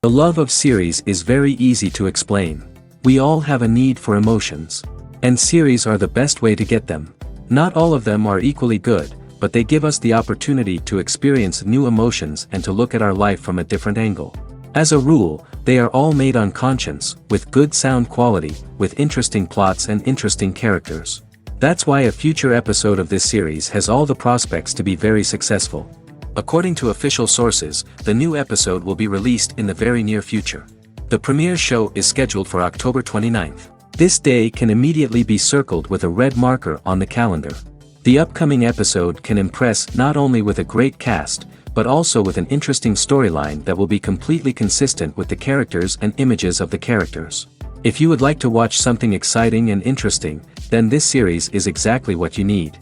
The love of series is very easy to explain. We all have a need for emotions. And series are the best way to get them. Not all of them are equally good, but they give us the opportunity to experience new emotions and to look at our life from a different angle. As a rule, they are all made on conscience, with good sound quality, with interesting plots and interesting characters. That's why a future episode of this series has all the prospects to be very successful. According to official sources, the new episode will be released in the very near future. The premiere show is scheduled for October 29th. This day can immediately be circled with a red marker on the calendar. The upcoming episode can impress not only with a great cast, but also with an interesting storyline that will be completely consistent with the characters and images of the characters. If you would like to watch something exciting and interesting, then this series is exactly what you need.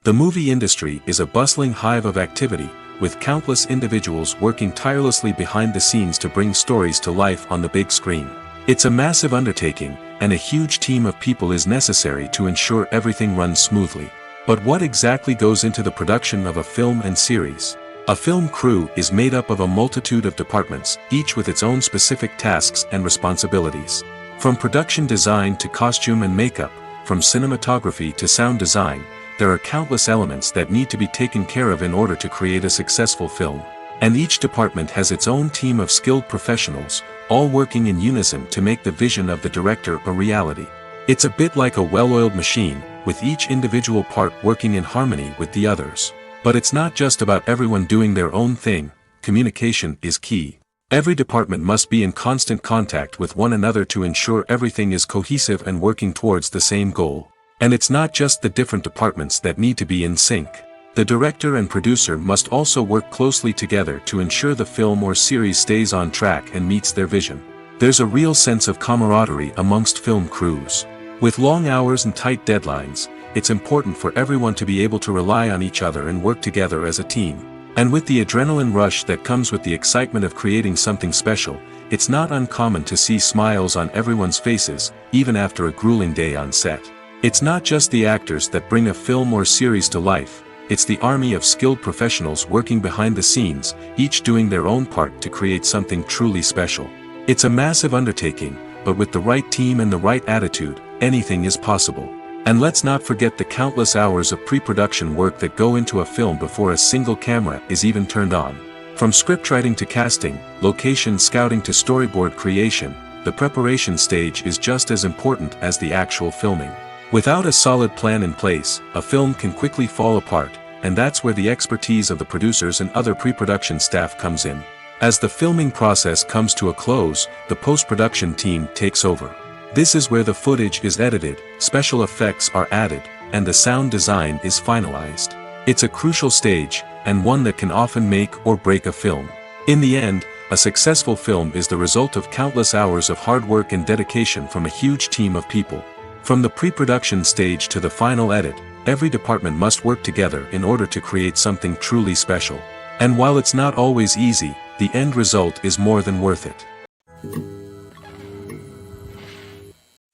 The movie industry is a bustling hive of activity, with countless individuals working tirelessly behind the scenes to bring stories to life on the big screen. It's a massive undertaking, and a huge team of people is necessary to ensure everything runs smoothly. But what exactly goes into the production of a film and series? A film crew is made up of a multitude of departments, each with its own specific tasks and responsibilities. From production design to costume and makeup, from cinematography to sound design, there are countless elements that need to be taken care of in order to create a successful film. And each department has its own team of skilled professionals, all working in unison to make the vision of the director a reality. It's a bit like a well-oiled machine, with each individual part working in harmony with the others. But it's not just about everyone doing their own thing. Communication is key. Every department must be in constant contact with one another to ensure everything is cohesive and working towards the same goal. And it's not just the different departments that need to be in sync. The director and producer must also work closely together to ensure the film or series stays on track and meets their vision. There's a real sense of camaraderie amongst film crews. With long hours and tight deadlines, it's important for everyone to be able to rely on each other and work together as a team. And with the adrenaline rush that comes with the excitement of creating something special, it's not uncommon to see smiles on everyone's faces, even after a grueling day on set. It's not just the actors that bring a film or series to life, it's the army of skilled professionals working behind the scenes, each doing their own part to create something truly special. It's a massive undertaking, but with the right team and the right attitude, anything is possible. And let's not forget the countless hours of pre-production work that go into a film before a single camera is even turned on. From scriptwriting to casting, location scouting to storyboard creation, the preparation stage is just as important as the actual filming. Without a solid plan in place, a film can quickly fall apart, and that's where the expertise of the producers and other pre-production staff comes in. As the filming process comes to a close, the post-production team takes over. This is where the footage is edited, special effects are added, and the sound design is finalized. It's a crucial stage, and one that can often make or break a film. In the end, a successful film is the result of countless hours of hard work and dedication from a huge team of people. From the pre-production stage to the final edit, every department must work together in order to create something truly special. And while it's not always easy, the end result is more than worth it.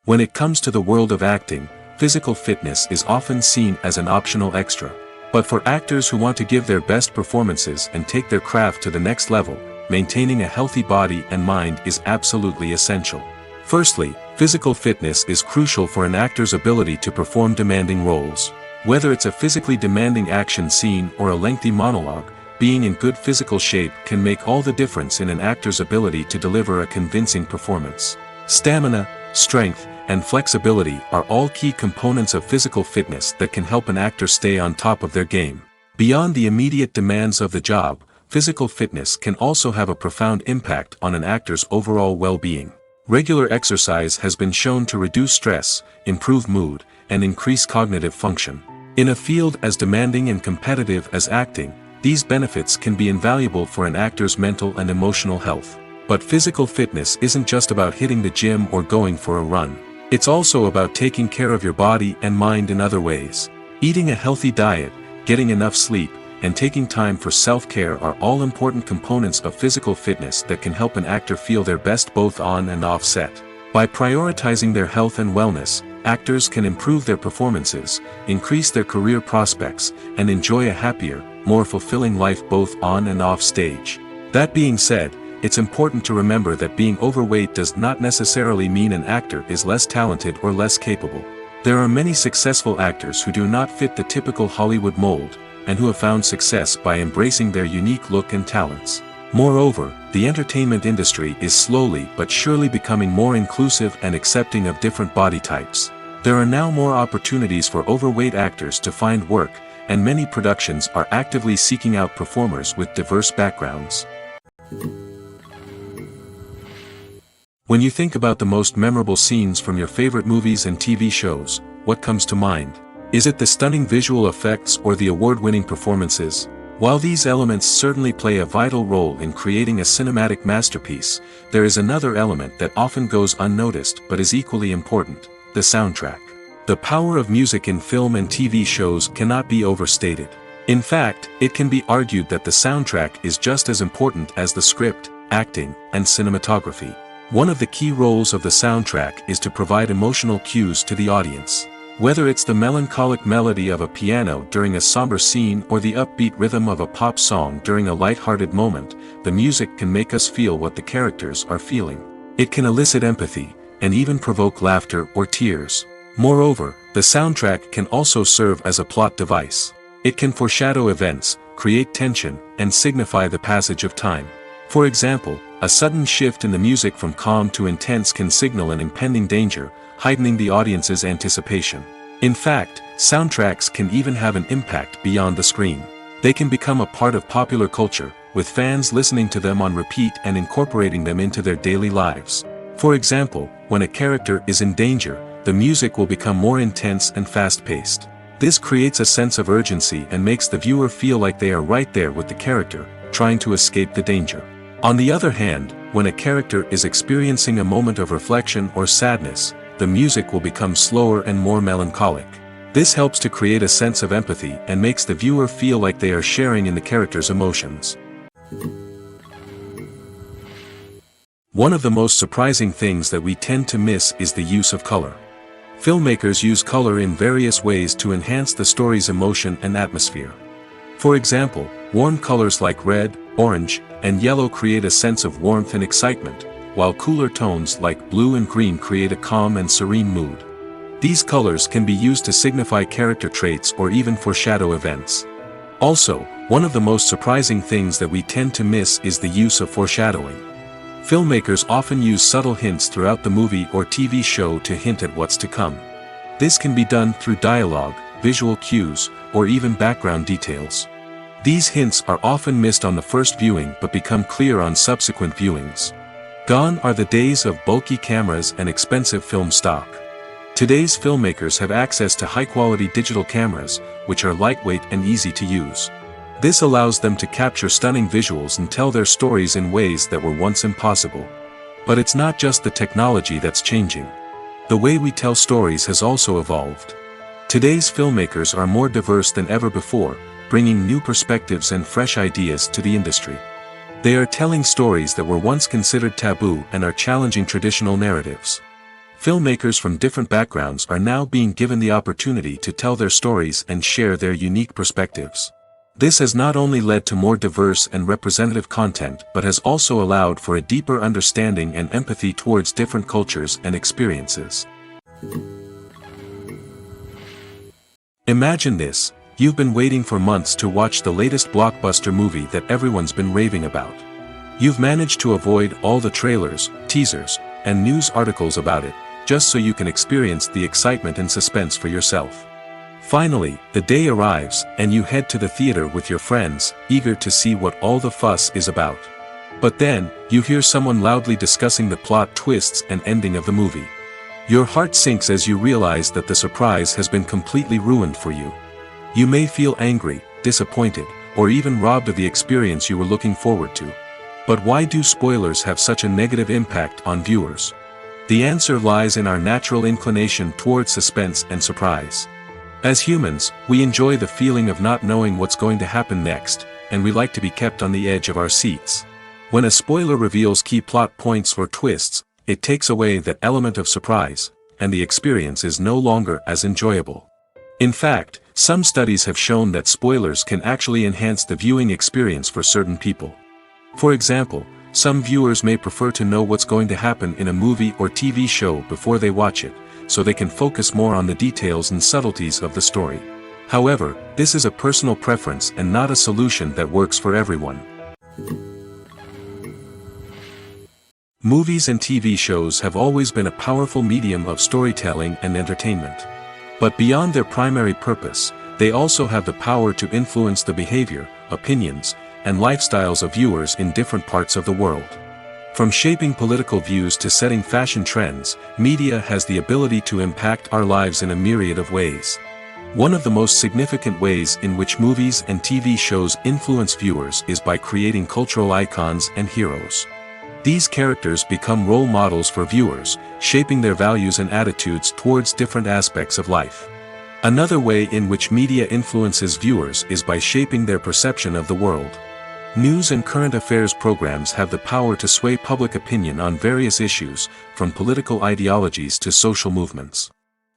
When it comes to the world of acting, physical fitness is often seen as an optional extra. But for actors who want to give their best performances and take their craft to the next level, maintaining a healthy body and mind is absolutely essential. Firstly, physical fitness is crucial for an actor's ability to perform demanding roles. Whether it's a physically demanding action scene or a lengthy monologue, being in good physical shape can make all the difference in an actor's ability to deliver a convincing performance. Stamina, strength, and flexibility are all key components of physical fitness that can help an actor stay on top of their game. Beyond the immediate demands of the job, physical fitness can also have a profound impact on an actor's overall well-being. Regular exercise has been shown to reduce stress, improve mood, and increase cognitive function. In a field as demanding and competitive as acting, these benefits can be invaluable for an actor's mental and emotional health. But physical fitness isn't just about hitting the gym or going for a run. It's also about taking care of your body and mind in other ways. Eating a healthy diet, getting enough sleep, and taking time for self-care are all important components of physical fitness that can help an actor feel their best both on and off set. By prioritizing their health and wellness, actors can improve their performances, increase their career prospects, and enjoy a happier, more fulfilling life both on and off stage. That being said, it's important to remember that being overweight does not necessarily mean an actor is less talented or less capable. There are many successful actors who do not fit the typical Hollywood mold, and who have found success by embracing their unique look and talents. Moreover, the entertainment industry is slowly but surely becoming more inclusive and accepting of different body types. There are now more opportunities for overweight actors to find work, and many productions are actively seeking out performers with diverse backgrounds. When you think about the most memorable scenes from your favorite movies and TV shows, what comes to mind? Is it the stunning visual effects or the award-winning performances? While these elements certainly play a vital role in creating a cinematic masterpiece, there is another element that often goes unnoticed but is equally important: the soundtrack. The power of music in film and TV shows cannot be overstated. In fact, it can be argued that the soundtrack is just as important as the script, acting, and cinematography. One of the key roles of the soundtrack is to provide emotional cues to the audience. Whether it's the melancholic melody of a piano during a somber scene or the upbeat rhythm of a pop song during a light-hearted moment, the music can make us feel what the characters are feeling. It can elicit empathy, and even provoke laughter or tears. Moreover, the soundtrack can also serve as a plot device. It can foreshadow events, create tension, and signify the passage of time. For example, a sudden shift in the music from calm to intense can signal an impending danger, heightening the audience's anticipation. In fact, soundtracks can even have an impact beyond the screen. They can become a part of popular culture, with fans listening to them on repeat and incorporating them into their daily lives. For example, when a character is in danger, the music will become more intense and fast-paced. This creates a sense of urgency and makes the viewer feel like they are right there with the character, trying to escape the danger. On the other hand, when a character is experiencing a moment of reflection or sadness, the music will become slower and more melancholic. This helps to create a sense of empathy and makes the viewer feel like they are sharing in the character's emotions. One of the most surprising things that we tend to miss is the use of color. Filmmakers use color in various ways to enhance the story's emotion and atmosphere. For example, warm colors like red, orange, and yellow create a sense of warmth and excitement, while cooler tones like blue and green create a calm and serene mood. These colors can be used to signify character traits or even foreshadow events. Also, one of the most surprising things that we tend to miss is the use of foreshadowing. Filmmakers often use subtle hints throughout the movie or TV show to hint at what's to come. This can be done through dialogue, visual cues, or even background details. These hints are often missed on the first viewing but become clear on subsequent viewings. Gone are the days of bulky cameras and expensive film stock. Today's filmmakers have access to high-quality digital cameras, which are lightweight and easy to use. This allows them to capture stunning visuals and tell their stories in ways that were once impossible. But it's not just the technology that's changing. The way we tell stories has also evolved. Today's filmmakers are more diverse than ever before, bringing new perspectives and fresh ideas to the industry. They are telling stories that were once considered taboo and are challenging traditional narratives. Filmmakers from different backgrounds are now being given the opportunity to tell their stories and share their unique perspectives. This has not only led to more diverse and representative content but has also allowed for a deeper understanding and empathy towards different cultures and experiences. Imagine this: You've been waiting for months to watch the latest blockbuster movie that everyone's been raving about. You've managed to avoid all the trailers, teasers, and news articles about it, just so you can experience the excitement and suspense for yourself. Finally, the day arrives, and you head to the theater with your friends, eager to see what all the fuss is about. But then, you hear someone loudly discussing the plot twists and ending of the movie. Your heart sinks as you realize that the surprise has been completely ruined for you. You may feel angry, disappointed, or even robbed of the experience you were looking forward to. But why do spoilers have such a negative impact on viewers? The answer lies in our natural inclination towards suspense and surprise. As humans, we enjoy the feeling of not knowing what's going to happen next, and we like to be kept on the edge of our seats. When a spoiler reveals key plot points or twists, it takes away that element of surprise, and the experience is no longer as enjoyable. In fact, some studies have shown that spoilers can actually enhance the viewing experience for certain people. For example, some viewers may prefer to know what's going to happen in a movie or TV show before they watch it, so they can focus more on the details and subtleties of the story. However, this is a personal preference and not a solution that works for everyone. Movies and TV shows have always been a powerful medium of storytelling and entertainment. But beyond their primary purpose, they also have the power to influence the behavior, opinions, and lifestyles of viewers in different parts of the world. From shaping political views to setting fashion trends, media has the ability to impact our lives in a myriad of ways. One of the most significant ways in which movies and TV shows influence viewers is by creating cultural icons and heroes. These characters become role models for viewers, shaping their values and attitudes towards different aspects of life. Another way in which media influences viewers is by shaping their perception of the world. News and current affairs programs have the power to sway public opinion on various issues, from political ideologies to social movements.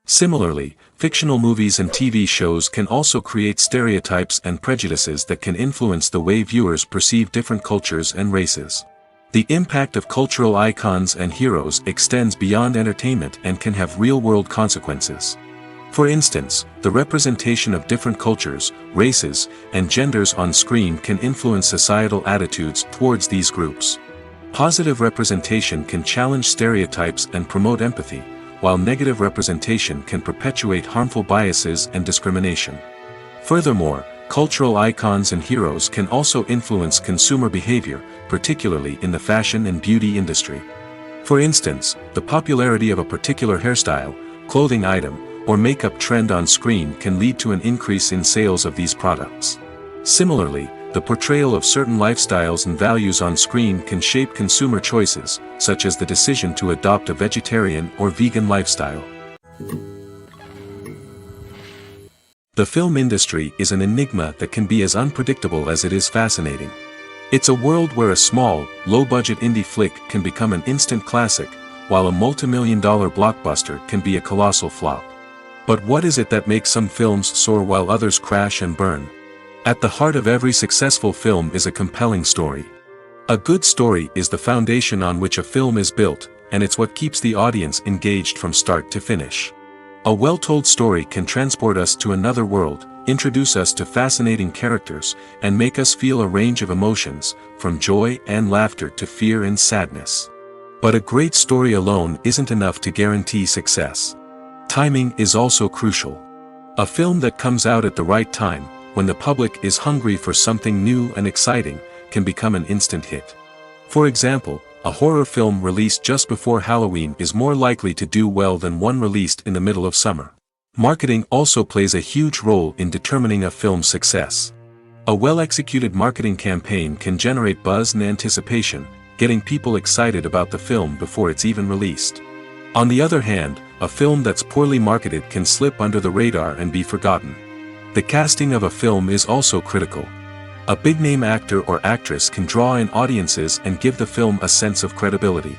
Similarly, fictional movies and TV shows can also create stereotypes and prejudices that can influence the way viewers perceive different cultures and races. The impact of cultural icons and heroes extends beyond entertainment and can have real-world consequences. For instance, the representation of different cultures, races, and genders on screen can influence societal attitudes towards these groups. Positive representation can challenge stereotypes and promote empathy, while negative representation can perpetuate harmful biases and discrimination. Furthermore, cultural icons and heroes can also influence consumer behavior, particularly in the fashion and beauty industry. For instance, the popularity of a particular hairstyle, clothing item, or makeup trend on screen can lead to an increase in sales of these products. Similarly, the portrayal of certain lifestyles and values on screen can shape consumer choices, such as the decision to adopt a vegetarian or vegan lifestyle. The film industry is an enigma that can be as unpredictable as it is fascinating. It's a world where a small, low-budget indie flick can become an instant classic, while a multi-million-dollar blockbuster can be a colossal flop. But what is it that makes some films soar while others crash and burn? At the heart of every successful film is a compelling story. A good story is the foundation on which a film is built, and it's what keeps the audience engaged from start to finish. A well-told story can transport us to another world, introduce us to fascinating characters, and make us feel a range of emotions, from joy and laughter to fear and sadness. But a great story alone isn't enough to guarantee success. Timing is also crucial. A film that comes out at the right time, when the public is hungry for something new and exciting, can become an instant hit. For example, a horror film released just before Halloween is more likely to do well than one released in the middle of summer. Marketing also plays a huge role in determining a film's success. A well-executed marketing campaign can generate buzz and anticipation, getting people excited about the film before it's even released. On the other hand, a film that's poorly marketed can slip under the radar and be forgotten. The casting of a film is also critical. A big-name actor or actress can draw in audiences and give the film a sense of credibility.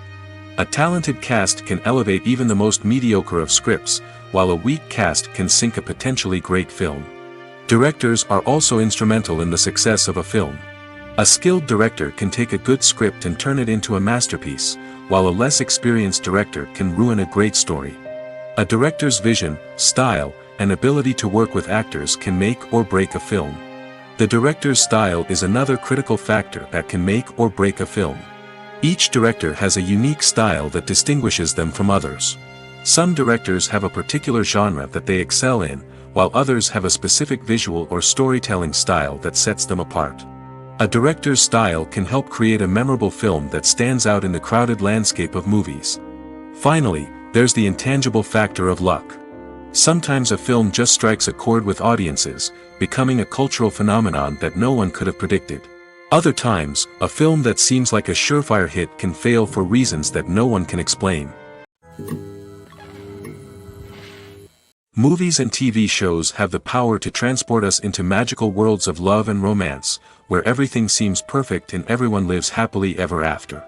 A talented cast can elevate even the most mediocre of scripts, while a weak cast can sink a potentially great film. Directors are also instrumental in the success of a film. A skilled director can take a good script and turn it into a masterpiece, while a less experienced director can ruin a great story. A director's vision, style, and ability to work with actors can make or break a film. The director's style is another critical factor that can make or break a film. Each director has a unique style that distinguishes them from others. Some directors have a particular genre that they excel in, while others have a specific visual or storytelling style that sets them apart. A director's style can help create a memorable film that stands out in the crowded landscape of movies. Finally, there's the intangible factor of luck. Sometimes a film just strikes a chord with audiences, becoming a cultural phenomenon that no one could have predicted. Other times, a film that seems like a surefire hit can fail for reasons that no one can explain. Movies and TV shows have the power to transport us into magical worlds of love and romance, where everything seems perfect and everyone lives happily ever after.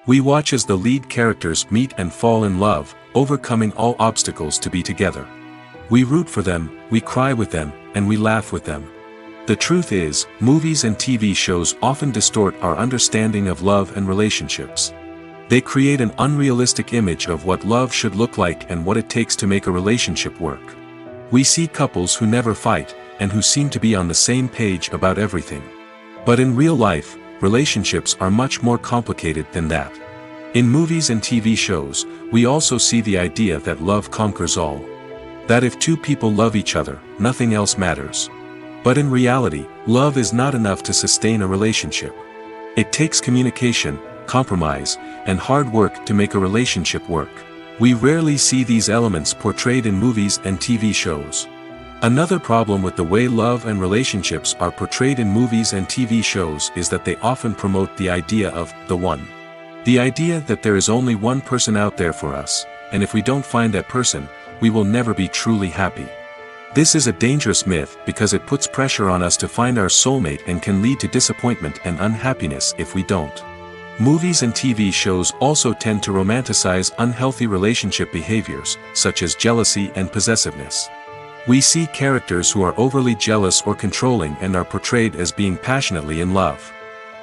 We watch as the lead characters meet and fall in love, overcoming all obstacles to be together. We root for them, we cry with them, and we laugh with them. The truth is, movies and TV shows often distort our understanding of love and relationships. They create an unrealistic image of what love should look like and what it takes to make a relationship work. We see couples who never fight, and who seem to be on the same page about everything. But in real life, relationships are much more complicated than that. In movies and TV shows, we also see the idea that love conquers all. That if two people love each other, nothing else matters. But in reality, love is not enough to sustain a relationship. It takes communication, compromise, and hard work to make a relationship work. We rarely see these elements portrayed in movies and TV shows. Another problem with the way love and relationships are portrayed in movies and TV shows is that they often promote the idea of the one. The idea that there is only one person out there for us, and if we don't find that person, we will never be truly happy. This is a dangerous myth because it puts pressure on us to find our soulmate and can lead to disappointment and unhappiness if we don't. Movies and TV shows also tend to romanticize unhealthy relationship behaviors, such as jealousy and possessiveness. We see characters who are overly jealous or controlling and are portrayed as being passionately in love.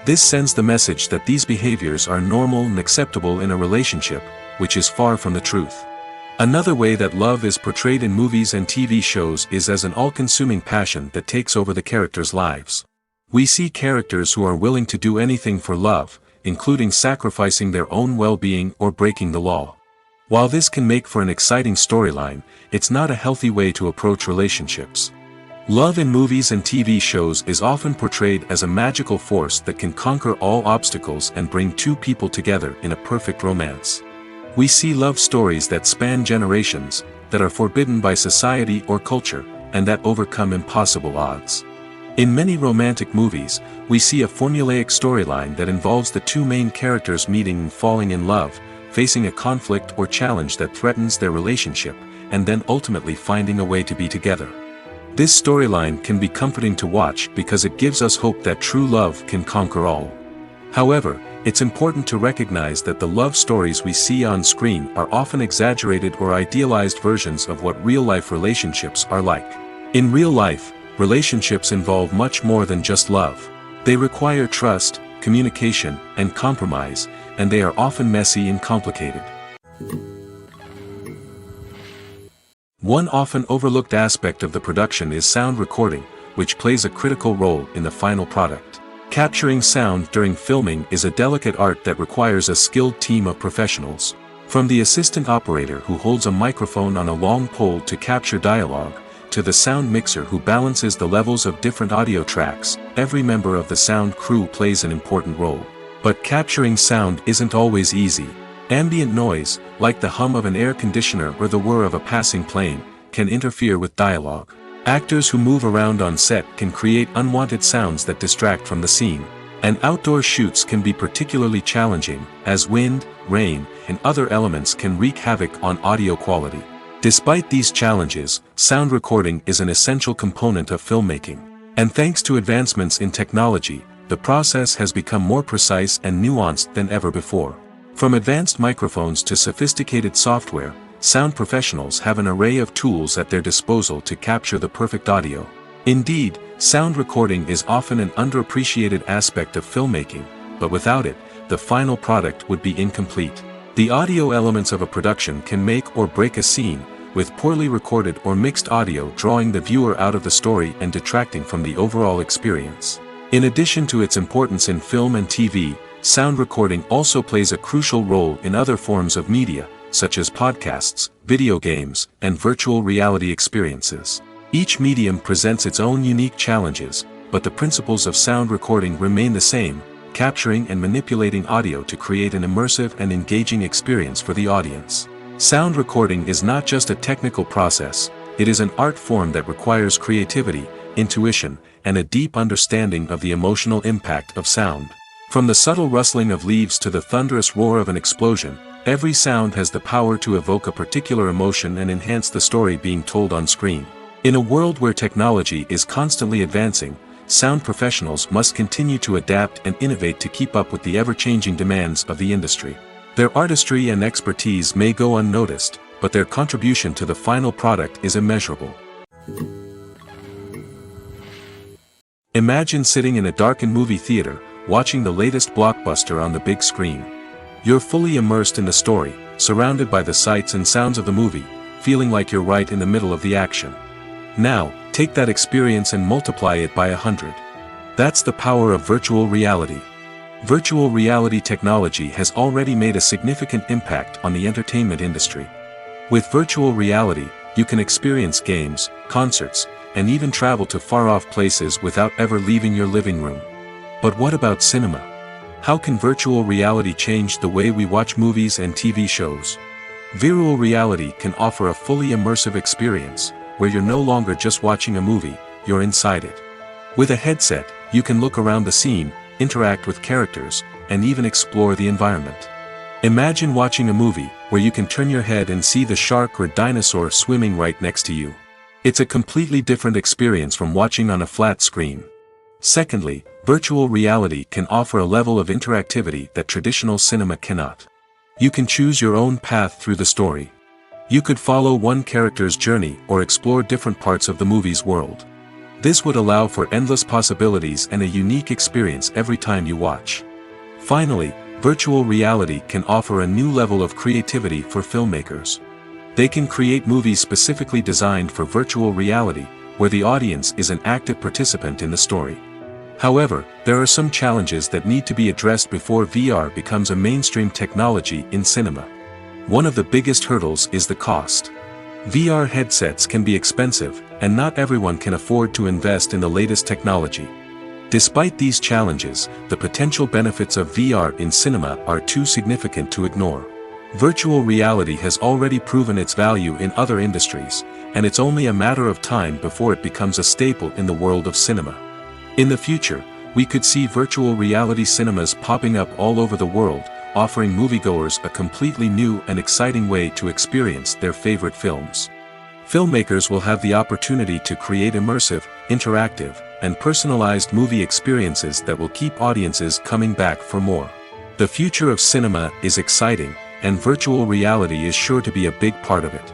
This sends the message that these behaviors are normal and acceptable in a relationship, which is far from the truth. Another way that love is portrayed in movies and TV shows is as an all-consuming passion that takes over the characters' lives. We see characters who are willing to do anything for love, including sacrificing their own well-being or breaking the law. While this can make for an exciting storyline, it's not a healthy way to approach relationships. Love in movies and TV shows is often portrayed as a magical force that can conquer all obstacles and bring two people together in a perfect romance. We see love stories that span generations, that are forbidden by society or culture, and that overcome impossible odds. In many romantic movies, we see a formulaic storyline that involves the two main characters meeting and falling in love, facing a conflict or challenge that threatens their relationship, and then ultimately finding a way to be together. This storyline can be comforting to watch because it gives us hope that true love can conquer all. However, it's important to recognize that the love stories we see on screen are often exaggerated or idealized versions of what real-life relationships are like. In real life, relationships involve much more than just love. They require trust, communication, and compromise, and they are often messy and complicated. One often overlooked aspect of the production is sound recording, which plays a critical role in the final product. Capturing sound during filming is a delicate art that requires a skilled team of professionals. From the assistant operator who holds a microphone on a long pole to capture dialogue, to the sound mixer who balances the levels of different audio tracks, every member of the sound crew plays an important role. But capturing sound isn't always easy. Ambient noise, like the hum of an air conditioner or the whir of a passing plane, can interfere with dialogue. Actors who move around on set can create unwanted sounds that distract from the scene. And outdoor shoots can be particularly challenging, as wind, rain, and other elements can wreak havoc on audio quality. Despite these challenges, sound recording is an essential component of filmmaking. And thanks to advancements in technology, the process has become more precise and nuanced than ever before. From advanced microphones to sophisticated software, sound professionals have an array of tools at their disposal to capture the perfect audio. Indeed, sound recording is often an underappreciated aspect of filmmaking, but without it, the final product would be incomplete. The audio elements of a production can make or break a scene, with poorly recorded or mixed audio drawing the viewer out of the story and detracting from the overall experience. In addition to its importance in film and TV, sound recording also plays a crucial role in other forms of media, such as podcasts, video games, and virtual reality experiences. Each medium presents its own unique challenges, but the principles of sound recording remain the same, capturing and manipulating audio to create an immersive and engaging experience for the audience. Sound recording is not just a technical process, it is an art form that requires creativity, intuition, and a deep understanding of the emotional impact of sound. From the subtle rustling of leaves to the thunderous roar of an explosion, every sound has the power to evoke a particular emotion and enhance the story being told on screen. In a world where technology is constantly advancing, sound professionals must continue to adapt and innovate to keep up with the ever-changing demands of the industry. Their artistry and expertise may go unnoticed, but their contribution to the final product is immeasurable. Imagine sitting in a darkened movie theater, watching the latest blockbuster on the big screen. You're fully immersed in the story, surrounded by the sights and sounds of the movie, feeling like you're right in the middle of the action. Now, take that experience and multiply it by 100. That's the power of virtual reality. Virtual reality technology has already made a significant impact on the entertainment industry. With virtual reality, you can experience games, concerts, and even travel to far-off places without ever leaving your living room. But what about cinema? How can virtual reality change the way we watch movies and TV shows? Virtual reality can offer a fully immersive experience, where you're no longer just watching a movie, you're inside it. With a headset, you can look around the scene, interact with characters, and even explore the environment. Imagine watching a movie where you can turn your head and see the shark or dinosaur swimming right next to you. It's a completely different experience from watching on a flat screen. Secondly, virtual reality can offer a level of interactivity that traditional cinema cannot. You can choose your own path through the story. You could follow one character's journey or explore different parts of the movie's world. This would allow for endless possibilities and a unique experience every time you watch. Finally, virtual reality can offer a new level of creativity for filmmakers. They can create movies specifically designed for virtual reality, where the audience is an active participant in the story. However, there are some challenges that need to be addressed before VR becomes a mainstream technology in cinema. One of the biggest hurdles is the cost. VR headsets can be expensive, and not everyone can afford to invest in the latest technology. Despite these challenges, the potential benefits of VR in cinema are too significant to ignore. Virtual reality has already proven its value in other industries, and it's only a matter of time before it becomes a staple in the world of cinema. In the future, we could see virtual reality cinemas popping up all over the world, offering moviegoers a completely new and exciting way to experience their favorite films. Filmmakers will have the opportunity to create immersive, interactive, and personalized movie experiences that will keep audiences coming back for more. The future of cinema is exciting, and virtual reality is sure to be a big part of it.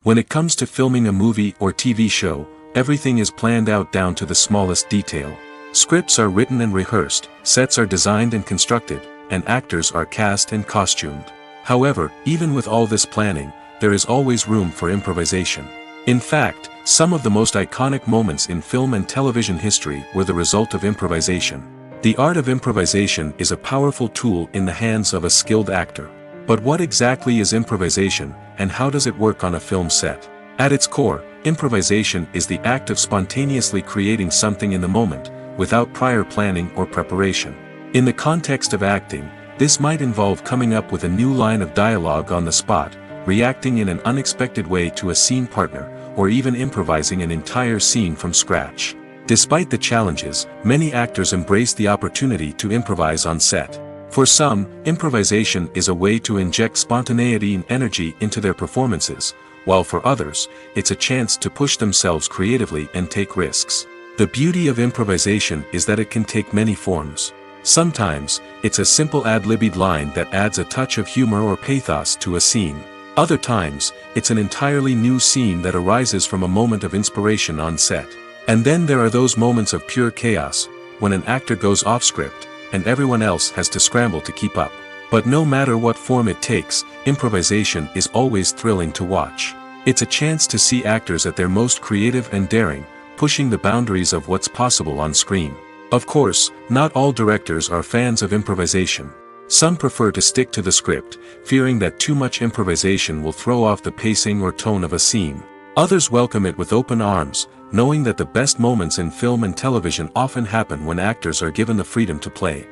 When it comes to filming a movie or TV show, everything is planned out down to the smallest detail. Scripts are written and rehearsed, sets are designed and constructed, and actors are cast and costumed. However, even with all this planning, there is always room for improvisation. In fact, some of the most iconic moments in film and television history were the result of improvisation. The art of improvisation is a powerful tool in the hands of a skilled actor. But what exactly is improvisation, and how does it work on a film set? At its core, improvisation is the act of spontaneously creating something in the moment, without prior planning or preparation. In the context of acting, this might involve coming up with a new line of dialogue on the spot, reacting in an unexpected way to a scene partner, or even improvising an entire scene from scratch. Despite the challenges, many actors embrace the opportunity to improvise on set. For some, improvisation is a way to inject spontaneity and energy into their performances, while for others, it's a chance to push themselves creatively and take risks. The beauty of improvisation is that it can take many forms. Sometimes, it's a simple ad-libbed line that adds a touch of humor or pathos to a scene. Other times, it's an entirely new scene that arises from a moment of inspiration on set. And then there are those moments of pure chaos, when an actor goes off script, and everyone else has to scramble to keep up. But no matter what form it takes, improvisation is always thrilling to watch. It's a chance to see actors at their most creative and daring, pushing the boundaries of what's possible on screen. Of course, not all directors are fans of improvisation. Some prefer to stick to the script, fearing that too much improvisation will throw off the pacing or tone of a scene. Others welcome it with open arms, knowing that the best moments in film and television often happen when actors are given the freedom to play.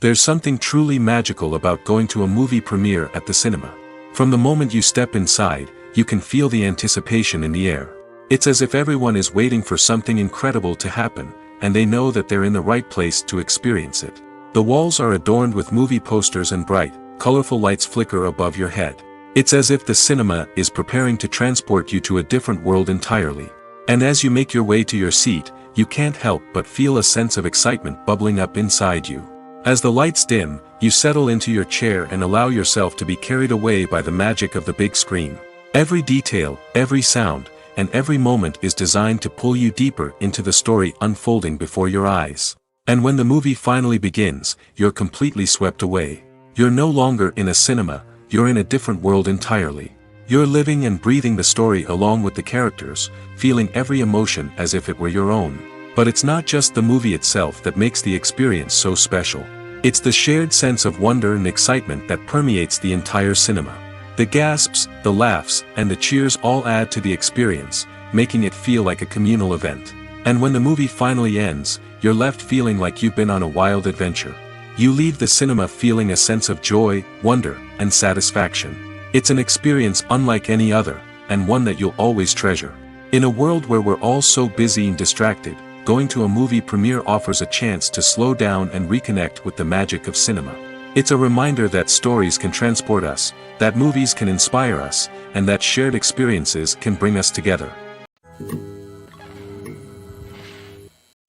There's something truly magical about going to a movie premiere at the cinema. From the moment you step inside, you can feel the anticipation in the air. It's as if everyone is waiting for something incredible to happen, and they know that they're in the right place to experience it. The walls are adorned with movie posters and bright, colorful lights flicker above your head. It's as if the cinema is preparing to transport you to a different world entirely. And as you make your way to your seat, you can't help but feel a sense of excitement bubbling up inside you. As the lights dim, you settle into your chair and allow yourself to be carried away by the magic of the big screen. Every detail, every sound, and every moment is designed to pull you deeper into the story unfolding before your eyes. And when the movie finally begins, you're completely swept away. You're no longer in a cinema, you're in a different world entirely. You're living and breathing the story along with the characters, feeling every emotion as if it were your own. But it's not just the movie itself that makes the experience so special. It's the shared sense of wonder and excitement that permeates the entire cinema. The gasps, the laughs, and the cheers all add to the experience, making it feel like a communal event. And when the movie finally ends, you're left feeling like you've been on a wild adventure. You leave the cinema feeling a sense of joy, wonder, and satisfaction. It's an experience unlike any other, and one that you'll always treasure. In a world where we're all so busy and distracted, going to a movie premiere offers a chance to slow down and reconnect with the magic of cinema. It's a reminder that stories can transport us, that movies can inspire us, and that shared experiences can bring us together.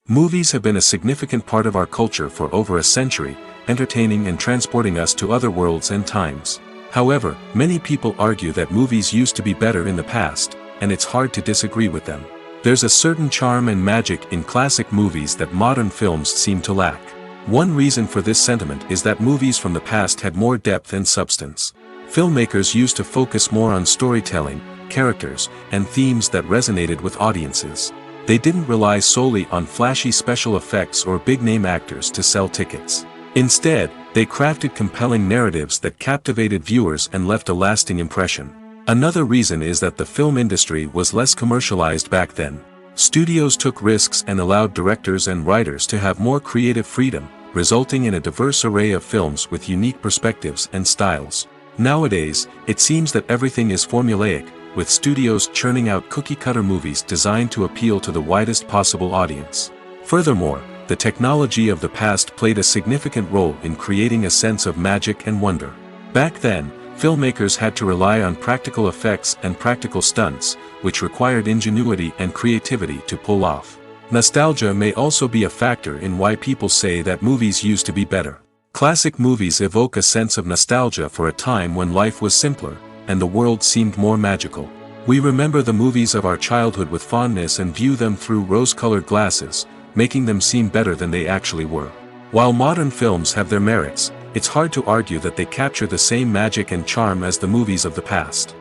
Movies have been a significant part of our culture for over a century, entertaining and transporting us to other worlds and times. However, many people argue that movies used to be better in the past, and it's hard to disagree with them. There's a certain charm and magic in classic movies that modern films seem to lack. One reason for this sentiment is that movies from the past had more depth and substance. Filmmakers used to focus more on storytelling, characters, and themes that resonated with audiences. They didn't rely solely on flashy special effects or big-name actors to sell tickets. Instead, they crafted compelling narratives that captivated viewers and left a lasting impression. Another reason is that the film industry was less commercialized back then. Studios took risks and allowed directors and writers to have more creative freedom, resulting in a diverse array of films with unique perspectives and styles. Nowadays, it seems that everything is formulaic, with studios churning out cookie-cutter movies designed to appeal to the widest possible audience. Furthermore, the technology of the past played a significant role in creating a sense of magic and wonder. Back then, filmmakers had to rely on practical effects and practical stunts, which required ingenuity and creativity to pull off. Nostalgia may also be a factor in why people say that movies used to be better. Classic movies evoke a sense of nostalgia for a time when life was simpler, and the world seemed more magical. We remember the movies of our childhood with fondness and view them through rose-colored glasses, making them seem better than they actually were. While modern films have their merits, it's hard to argue that they capture the same magic and charm as the movies of the past.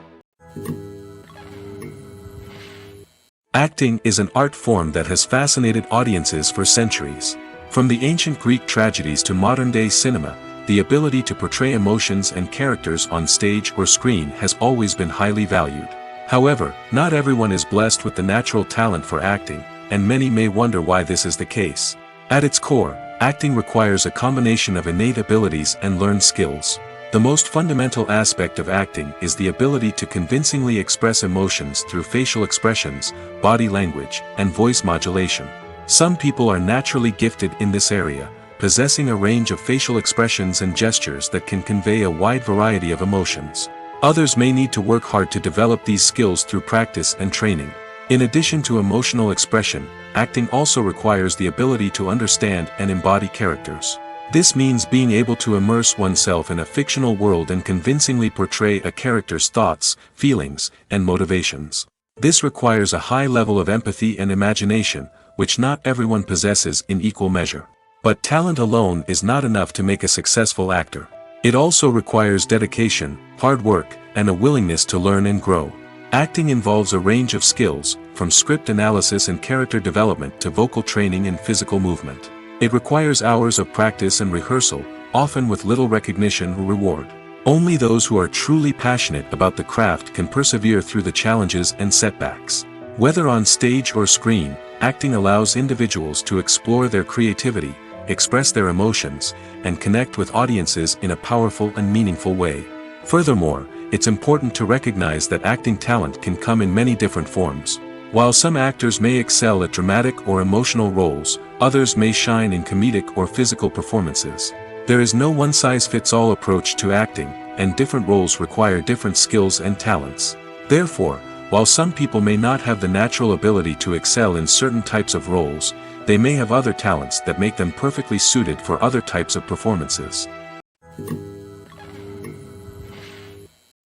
Acting is an art form that has fascinated audiences for centuries. From the ancient Greek tragedies to modern-day cinema, the ability to portray emotions and characters on stage or screen has always been highly valued. However, not everyone is blessed with the natural talent for acting, and many may wonder why this is the case. At its core, acting requires a combination of innate abilities and learned skills. The most fundamental aspect of acting is the ability to convincingly express emotions through facial expressions, body language, and voice modulation. Some people are naturally gifted in this area, possessing a range of facial expressions and gestures that can convey a wide variety of emotions. Others may need to work hard to develop these skills through practice and training. In addition to emotional expression, acting also requires the ability to understand and embody characters. This means being able to immerse oneself in a fictional world and convincingly portray a character's thoughts, feelings, and motivations. This requires a high level of empathy and imagination, which not everyone possesses in equal measure. But talent alone is not enough to make a successful actor. It also requires dedication, hard work, and a willingness to learn and grow. Acting involves a range of skills, from script analysis and character development to vocal training and physical movement. It requires hours of practice and rehearsal, often with little recognition or reward. Only those who are truly passionate about the craft can persevere through the challenges and setbacks. Whether on stage or screen, acting allows individuals to explore their creativity, express their emotions, and connect with audiences in a powerful and meaningful way. Furthermore, it's important to recognize that acting talent can come in many different forms. While some actors may excel at dramatic or emotional roles, others may shine in comedic or physical performances. There is no one-size-fits-all approach to acting, and different roles require different skills and talents. Therefore, while some people may not have the natural ability to excel in certain types of roles, they may have other talents that make them perfectly suited for other types of performances.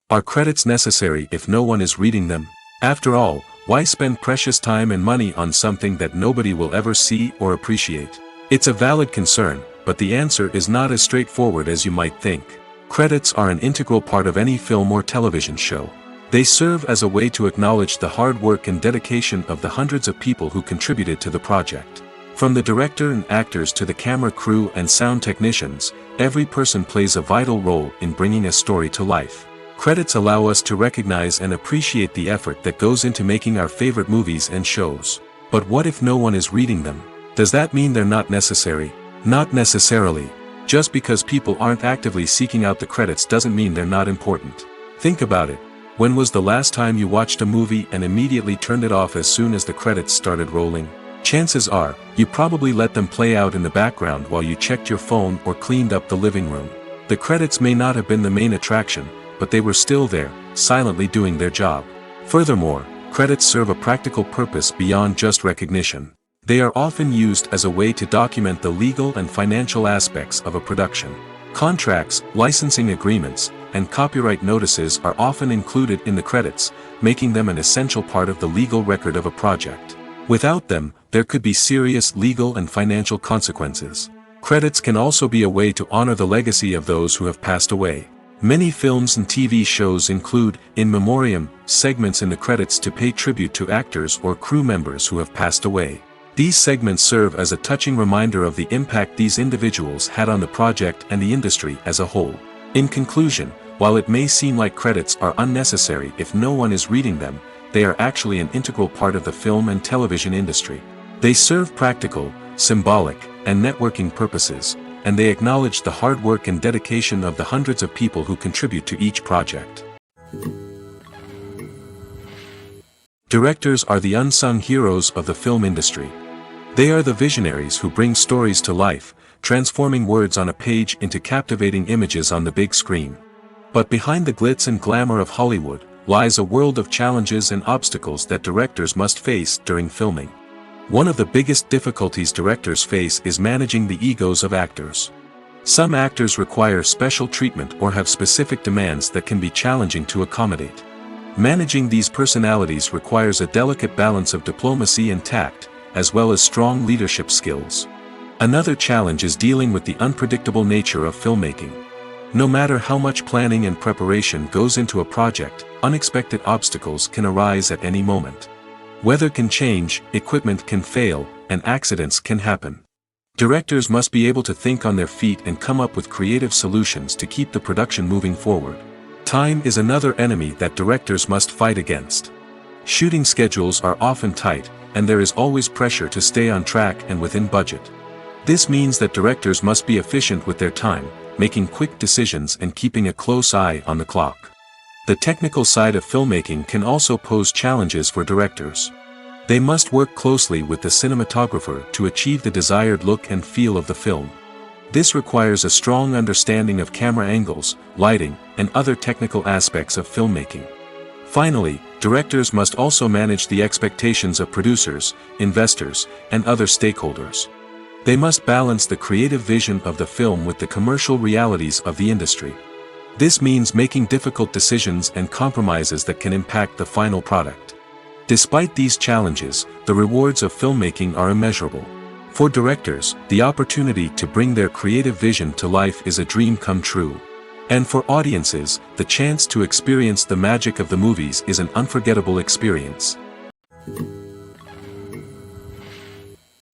Are credits necessary if no one is reading them? After all, why spend precious time and money on something that nobody will ever see or appreciate? It's a valid concern, but the answer is not as straightforward as you might think. Credits are an integral part of any film or television show. They serve as a way to acknowledge the hard work and dedication of the hundreds of people who contributed to the project. From the director and actors to the camera crew and sound technicians, every person plays a vital role in bringing a story to life. Credits allow us to recognize and appreciate the effort that goes into making our favorite movies and shows. But what if no one is reading them? Does that mean they're not necessary? Not necessarily. Just because people aren't actively seeking out the credits doesn't mean they're not important. Think about it. When was the last time you watched a movie and immediately turned it off as soon as the credits started rolling? Chances are, you probably let them play out in the background while you checked your phone or cleaned up the living room. The credits may not have been the main attraction, but they were still there, silently doing their job. Furthermore, credits serve a practical purpose beyond just recognition. They are often used as a way to document the legal and financial aspects of a production. Contracts, licensing agreements, and copyright notices are often included in the credits, making them an essential part of the legal record of a project. Without them, there could be serious legal and financial consequences. Credits can also be a way to honor the legacy of those who have passed away. Many films and TV shows include, in memoriam, segments in the credits to pay tribute to actors or crew members who have passed away. These segments serve as a touching reminder of the impact these individuals had on the project and the industry as a whole. In conclusion, while it may seem like credits are unnecessary if no one is reading them, they are actually an integral part of the film and television industry. They serve practical, symbolic, and networking purposes, and they acknowledge the hard work and dedication of the hundreds of people who contribute to each project. Directors are the unsung heroes of the film industry. They are the visionaries who bring stories to life, transforming words on a page into captivating images on the big screen. But behind the glitz and glamour of Hollywood lies a world of challenges and obstacles that directors must face during filming. One of the biggest difficulties directors face is managing the egos of actors. Some actors require special treatment or have specific demands that can be challenging to accommodate. Managing these personalities requires a delicate balance of diplomacy and tact, as well as strong leadership skills. Another challenge is dealing with the unpredictable nature of filmmaking. No matter how much planning and preparation goes into a project, unexpected obstacles can arise at any moment. Weather can change, equipment can fail, and accidents can happen. Directors must be able to think on their feet and come up with creative solutions to keep the production moving forward. Time is another enemy that directors must fight against. Shooting schedules are often tight, and there is always pressure to stay on track and within budget. This means that directors must be efficient with their time, making quick decisions and keeping a close eye on the clock. The technical side of filmmaking can also pose challenges for directors. They must work closely with the cinematographer to achieve the desired look and feel of the film. This requires a strong understanding of camera angles, lighting, and other technical aspects of filmmaking. Finally, directors must also manage the expectations of producers, investors, and other stakeholders. They must balance the creative vision of the film with the commercial realities of the industry. This means making difficult decisions and compromises that can impact the final product. Despite these challenges, the rewards of filmmaking are immeasurable. For directors, the opportunity to bring their creative vision to life is a dream come true. And for audiences, the chance to experience the magic of the movies is an unforgettable experience.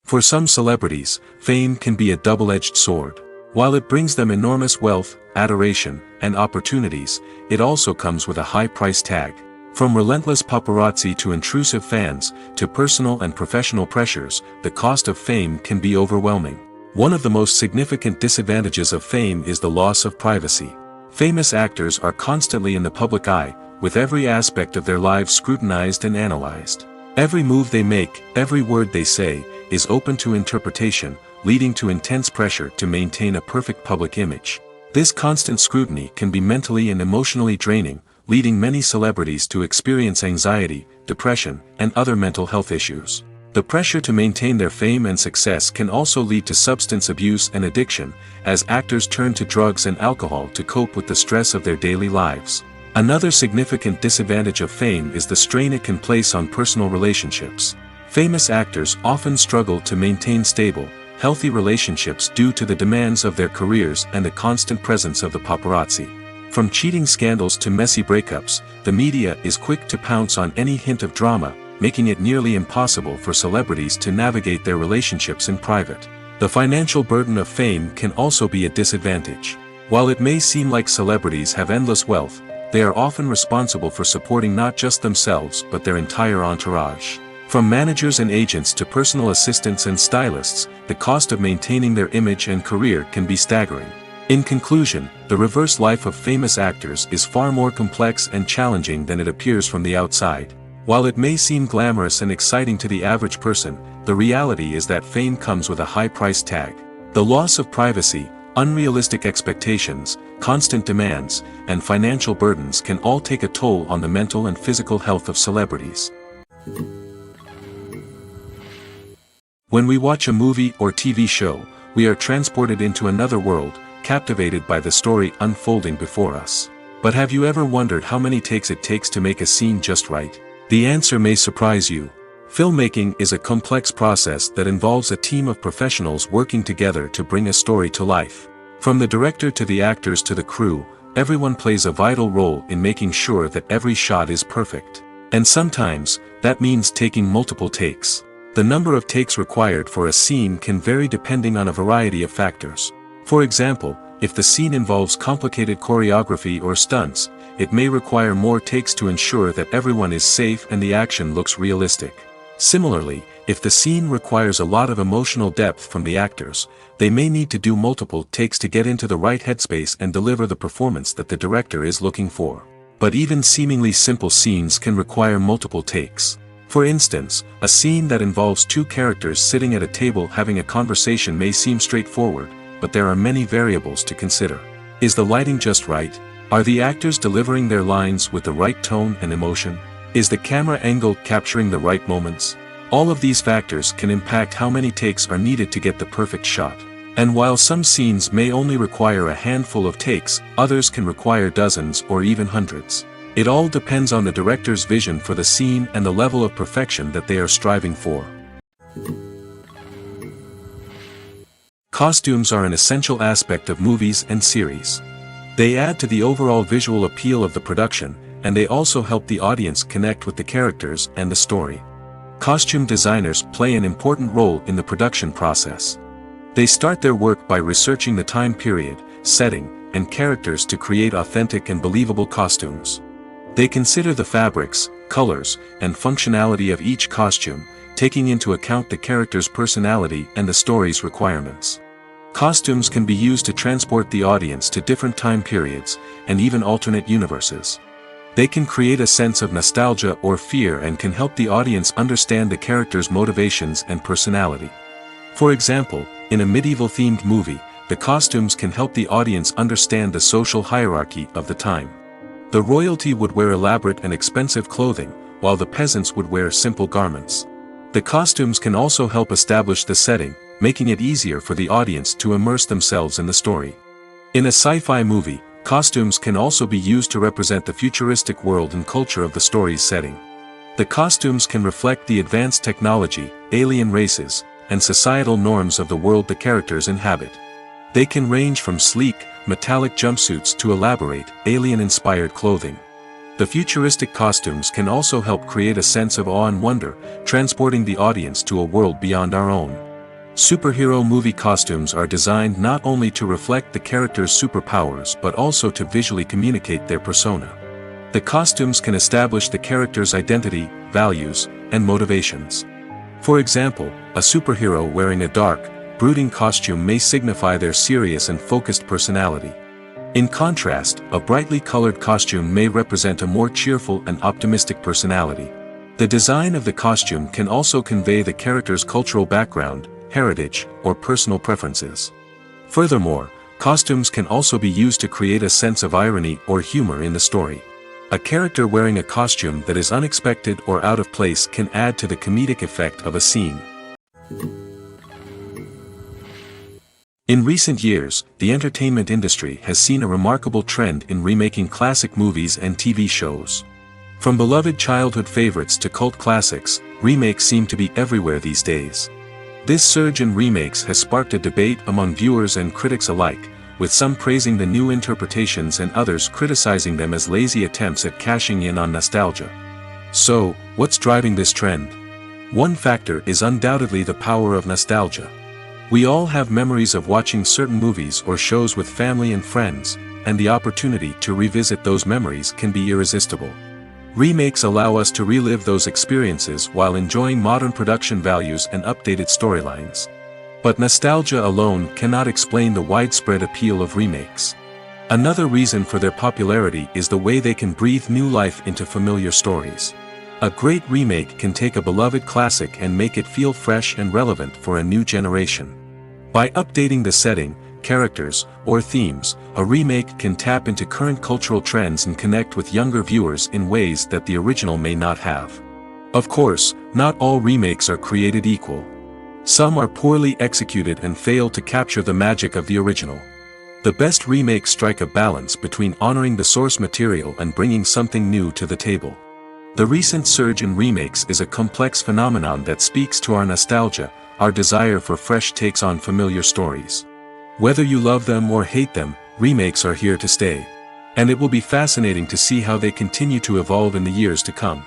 For some celebrities, fame can be a double-edged sword. While it brings them enormous wealth, adoration, and opportunities, it also comes with a high price tag. From relentless paparazzi to intrusive fans, to personal and professional pressures, the cost of fame can be overwhelming. One of the most significant disadvantages of fame is the loss of privacy. Famous actors are constantly in the public eye, with every aspect of their lives scrutinized and analyzed. Every move they make, every word they say, is open to interpretation, leading to intense pressure to maintain a perfect public image. This constant scrutiny can be mentally and emotionally draining, leading many celebrities to experience anxiety, depression, and other mental health issues. The pressure to maintain their fame and success can also lead to substance abuse and addiction, as actors turn to drugs and alcohol to cope with the stress of their daily lives. Another significant disadvantage of fame is the strain it can place on personal relationships. Famous actors often struggle to maintain stable, healthy relationships due to the demands of their careers and the constant presence of the paparazzi. From cheating scandals to messy breakups, the media is quick to pounce on any hint of drama, making it nearly impossible for celebrities to navigate their relationships in private. The financial burden of fame can also be a disadvantage. While it may seem like celebrities have endless wealth, they are often responsible for supporting not just themselves but their entire entourage. From managers and agents to personal assistants and stylists, the cost of maintaining their image and career can be staggering. In conclusion, the reverse life of famous actors is far more complex and challenging than it appears from the outside. While it may seem glamorous and exciting to the average person, the reality is that fame comes with a high price tag. The loss of privacy, unrealistic expectations, constant demands, and financial burdens can all take a toll on the mental and physical health of celebrities. When we watch a movie or TV show, we are transported into another world, captivated by the story unfolding before us. But have you ever wondered how many takes it takes to make a scene just right? The answer may surprise you. Filmmaking is a complex process that involves a team of professionals working together to bring a story to life. From the director to the actors to the crew, everyone plays a vital role in making sure that every shot is perfect. And sometimes, that means taking multiple takes. The number of takes required for a scene can vary depending on a variety of factors. For example, if the scene involves complicated choreography or stunts, it may require more takes to ensure that everyone is safe and the action looks realistic. Similarly, if the scene requires a lot of emotional depth from the actors, they may need to do multiple takes to get into the right headspace and deliver the performance that the director is looking for. But even seemingly simple scenes can require multiple takes. For instance, a scene that involves two characters sitting at a table having a conversation may seem straightforward, but there are many variables to consider. Is the lighting just right? Are the actors delivering their lines with the right tone and emotion? Is the camera angle capturing the right moments? All of these factors can impact how many takes are needed to get the perfect shot. And while some scenes may only require a handful of takes, others can require dozens or even hundreds. It all depends on the director's vision for the scene and the level of perfection that they are striving for. Costumes are an essential aspect of movies and series. They add to the overall visual appeal of the production, and they also help the audience connect with the characters and the story. Costume designers play an important role in the production process. They start their work by researching the time period, setting, and characters to create authentic and believable costumes. They consider the fabrics, colors, and functionality of each costume, taking into account the character's personality and the story's requirements. Costumes can be used to transport the audience to different time periods, and even alternate universes. They can create a sense of nostalgia or fear and can help the audience understand the character's motivations and personality. For example, in a medieval-themed movie, the costumes can help the audience understand the social hierarchy of the time. The royalty would wear elaborate and expensive clothing, while the peasants would wear simple garments. The costumes can also help establish the setting, making it easier for the audience to immerse themselves in the story. In a sci-fi movie, costumes can also be used to represent the futuristic world and culture of the story's setting. The costumes can reflect the advanced technology, alien races, and societal norms of the world the characters inhabit. They can range from sleek, metallic jumpsuits to elaborate, alien-inspired clothing. The futuristic costumes can also help create a sense of awe and wonder, transporting the audience to a world beyond our own. Superhero movie costumes are designed not only to reflect the character's superpowers but also to visually communicate their persona. The costumes can establish the character's identity, values, and motivations. For example, a superhero wearing a dark, brooding costume may signify their serious and focused personality. In contrast, a brightly colored costume may represent a more cheerful and optimistic personality. The design of the costume can also convey the character's cultural background, heritage, or personal preferences. Furthermore, costumes can also be used to create a sense of irony or humor in the story. A character wearing a costume that is unexpected or out of place can add to the comedic effect of a scene. In recent years, the entertainment industry has seen a remarkable trend in remaking classic movies and TV shows. From beloved childhood favorites to cult classics, remakes seem to be everywhere these days. This surge in remakes has sparked a debate among viewers and critics alike, with some praising the new interpretations and others criticizing them as lazy attempts at cashing in on nostalgia. So, what's driving this trend? One factor is undoubtedly the power of nostalgia. We all have memories of watching certain movies or shows with family and friends, and the opportunity to revisit those memories can be irresistible. Remakes allow us to relive those experiences while enjoying modern production values and updated storylines. But nostalgia alone cannot explain the widespread appeal of remakes. Another reason for their popularity is the way they can breathe new life into familiar stories. A great remake can take a beloved classic and make it feel fresh and relevant for a new generation. By updating the setting, characters, or themes, a remake can tap into current cultural trends and connect with younger viewers in ways that the original may not have. Of course, not all remakes are created equal. Some are poorly executed and fail to capture the magic of the original. The best remakes strike a balance between honoring the source material and bringing something new to the table. The recent surge in remakes is a complex phenomenon that speaks to our nostalgia, our desire for fresh takes on familiar stories. Whether you love them or hate them, remakes are here to stay. And it will be fascinating to see how they continue to evolve in the years to come.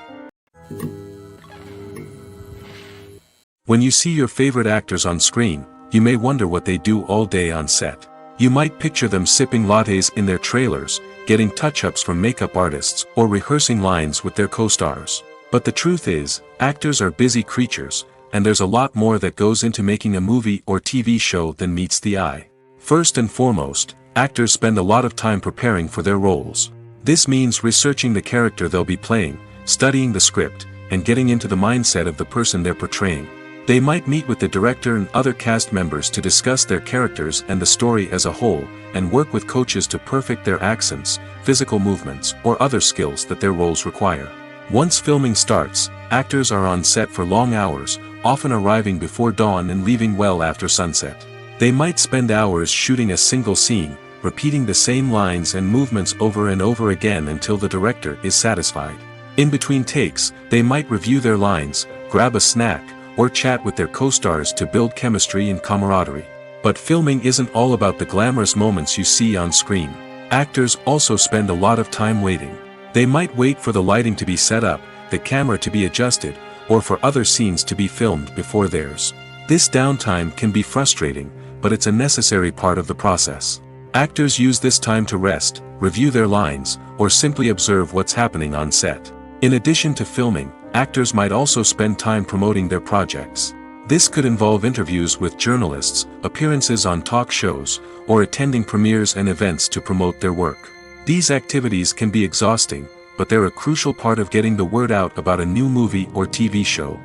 When you see your favorite actors on screen, you may wonder what they do all day on set. You might picture them sipping lattes in their trailers, getting touch-ups from makeup artists, or rehearsing lines with their co-stars. But the truth is, actors are busy creatures, and there's a lot more that goes into making a movie or TV show than meets the eye. First and foremost, actors spend a lot of time preparing for their roles. This means researching the character they'll be playing, studying the script, and getting into the mindset of the person they're portraying. They might meet with the director and other cast members to discuss their characters and the story as a whole, and work with coaches to perfect their accents, physical movements, or other skills that their roles require. Once filming starts, actors are on set for long hours, often arriving before dawn and leaving well after sunset. They might spend hours shooting a single scene, repeating the same lines and movements over and over again until the director is satisfied. In between takes, they might review their lines, grab a snack, or chat with their co-stars to build chemistry and camaraderie. But filming isn't all about the glamorous moments you see on screen. Actors also spend a lot of time waiting. They might wait for the lighting to be set up, the camera to be adjusted, or for other scenes to be filmed before theirs. This downtime can be frustrating, but it's a necessary part of the process. Actors use this time to rest, review their lines, or simply observe what's happening on set. In addition to filming, actors might also spend time promoting their projects. This could involve interviews with journalists, appearances on talk shows, or attending premieres and events to promote their work. These activities can be exhausting, but they're a crucial part of getting the word out about a new movie or TV show.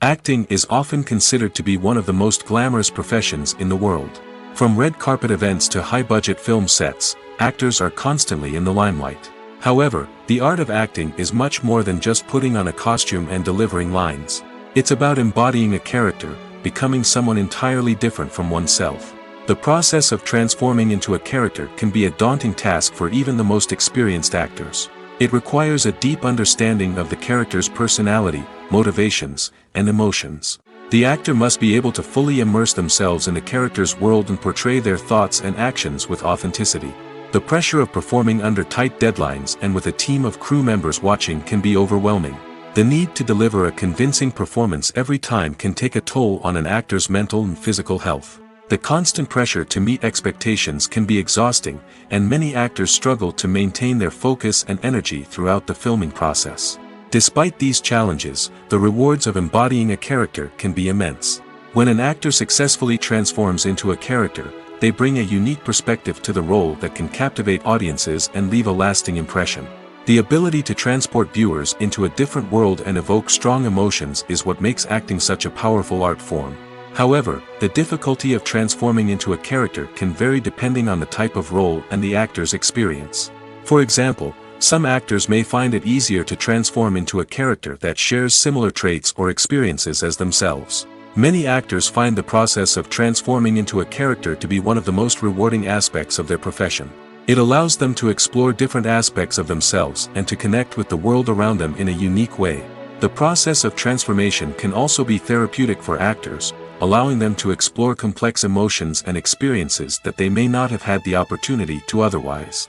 Acting is often considered to be one of the most glamorous professions in the world. From red carpet events to high-budget film sets, actors are constantly in the limelight. However, the art of acting is much more than just putting on a costume and delivering lines. It's about embodying a character, becoming someone entirely different from oneself. The process of transforming into a character can be a daunting task for even the most experienced actors. It requires a deep understanding of the character's personality, motivations, and emotions. The actor must be able to fully immerse themselves in the character's world and portray their thoughts and actions with authenticity. The pressure of performing under tight deadlines and with a team of crew members watching can be overwhelming. The need to deliver a convincing performance every time can take a toll on an actor's mental and physical health. The constant pressure to meet expectations can be exhausting, and many actors struggle to maintain their focus and energy throughout the filming process. Despite these challenges, the rewards of embodying a character can be immense. When an actor successfully transforms into a character, they bring a unique perspective to the role that can captivate audiences and leave a lasting impression. The ability to transport viewers into a different world and evoke strong emotions is what makes acting such a powerful art form. However, the difficulty of transforming into a character can vary depending on the type of role and the actor's experience. For example, some actors may find it easier to transform into a character that shares similar traits or experiences as themselves. Many actors find the process of transforming into a character to be one of the most rewarding aspects of their profession. It allows them to explore different aspects of themselves and to connect with the world around them in a unique way. The process of transformation can also be therapeutic for actors, allowing them to explore complex emotions and experiences that they may not have had the opportunity to otherwise.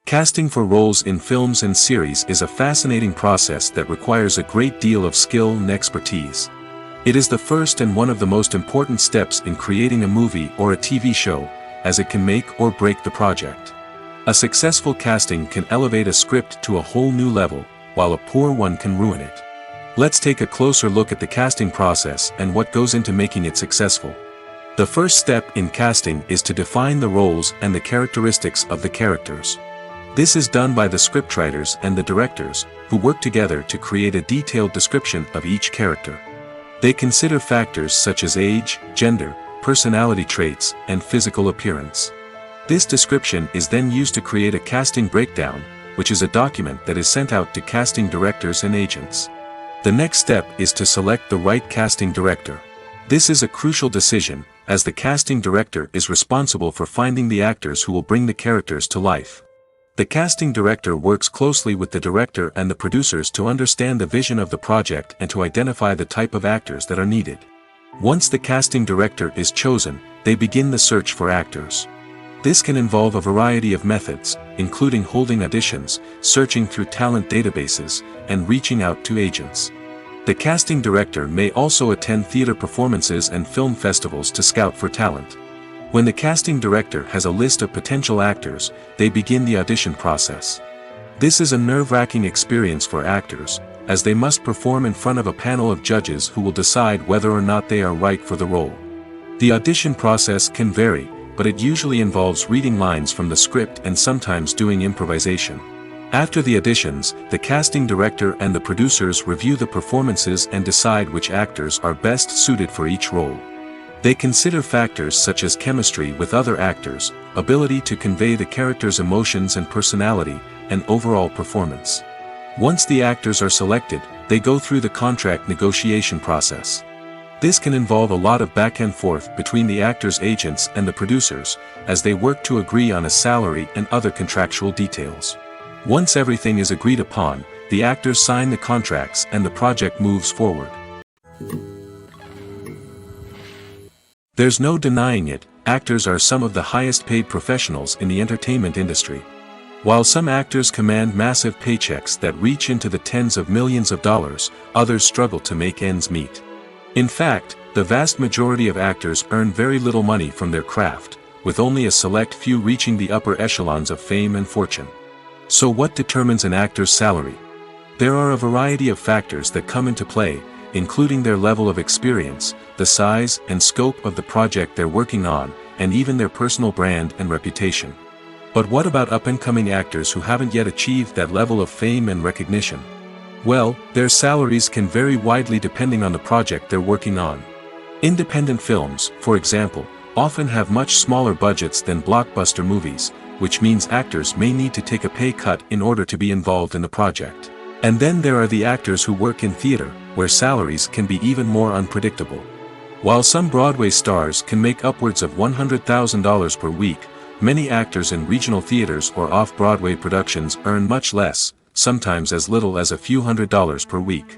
Casting for roles in films and series is a fascinating process that requires a great deal of skill and expertise. It is the first and one of the most important steps in creating a movie or a TV show, as it can make or break the project. A successful casting can elevate a script to a whole new level, while a poor one can ruin it. Let's take a closer look at the casting process and what goes into making it successful. The first step in casting is to define the roles and the characteristics of the characters. This is done by the scriptwriters and the directors, who work together to create a detailed description of each character. They consider factors such as age, gender, personality traits, and physical appearance. This description is then used to create a casting breakdown, which is a document that is sent out to casting directors and agents. The next step is to select the right casting director. This is a crucial decision, as the casting director is responsible for finding the actors who will bring the characters to life. The casting director works closely with the director and the producers to understand the vision of the project and to identify the type of actors that are needed. Once the casting director is chosen, they begin the search for actors. This can involve a variety of methods, including holding auditions, searching through talent databases, and reaching out to agents. The casting director may also attend theater performances and film festivals to scout for talent. When the casting director has a list of potential actors, they begin the audition process. This is a nerve-wracking experience for actors, as they must perform in front of a panel of judges who will decide whether or not they are right for the role. The audition process can vary, but it usually involves reading lines from the script and sometimes doing improvisation. After the auditions, the casting director and the producers review the performances and decide which actors are best suited for each role. They consider factors such as chemistry with other actors, ability to convey the character's emotions and personality, and overall performance. Once the actors are selected, they go through the contract negotiation process. This can involve a lot of back and forth between the actors' agents and the producers, as they work to agree on a salary and other contractual details. Once everything is agreed upon, the actors sign the contracts and the project moves forward. There's no denying it, actors are some of the highest paid professionals in the entertainment industry. While some actors command massive paychecks that reach into the tens of millions of dollars, others struggle to make ends meet. In fact, the vast majority of actors earn very little money from their craft, with only a select few reaching the upper echelons of fame and fortune. So what determines an actor's salary? There are a variety of factors that come into play, including their level of experience, the size and scope of the project they're working on, and even their personal brand and reputation. But what about up-and-coming actors who haven't yet achieved that level of fame and recognition? Well, their salaries can vary widely depending on the project they're working on. Independent films, for example, often have much smaller budgets than blockbuster movies, which means actors may need to take a pay cut in order to be involved in the project. And then there are the actors who work in theater, where salaries can be even more unpredictable. While some Broadway stars can make upwards of $100,000 per week, many actors in regional theaters or off-Broadway productions earn much less, sometimes as little as a few $100s per week.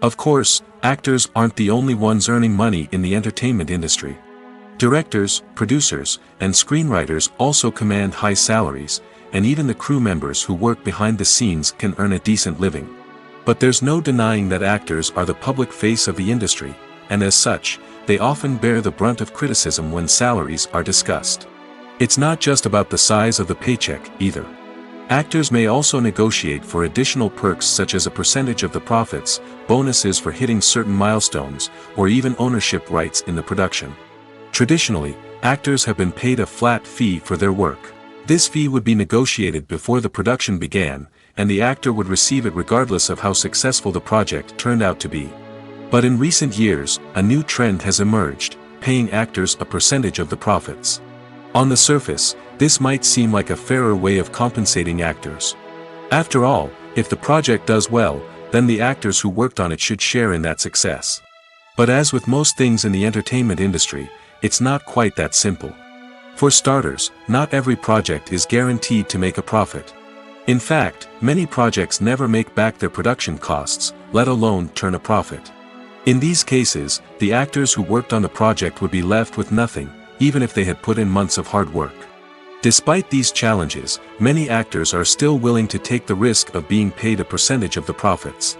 Of course, actors aren't the only ones earning money in the entertainment industry. Directors, producers, and screenwriters also command high salaries, and even the crew members who work behind the scenes can earn a decent living. But there's no denying that actors are the public face of the industry, and as such, they often bear the brunt of criticism when salaries are discussed. It's not just about the size of the paycheck, either. Actors may also negotiate for additional perks such as a percentage of the profits, bonuses for hitting certain milestones, or even ownership rights in the production. Traditionally, actors have been paid a flat fee for their work. This fee would be negotiated before the production began, and the actor would receive it regardless of how successful the project turned out to be. But in recent years, a new trend has emerged, paying actors a percentage of the profits. On the surface, this might seem like a fairer way of compensating actors. After all, if the project does well, then the actors who worked on it should share in that success. But as with most things in the entertainment industry, it's not quite that simple. For starters, not every project is guaranteed to make a profit. In fact, many projects never make back their production costs, let alone turn a profit. In these cases, the actors who worked on the project would be left with nothing, even if they had put in months of hard work. Despite these challenges, many actors are still willing to take the risk of being paid a percentage of the profits.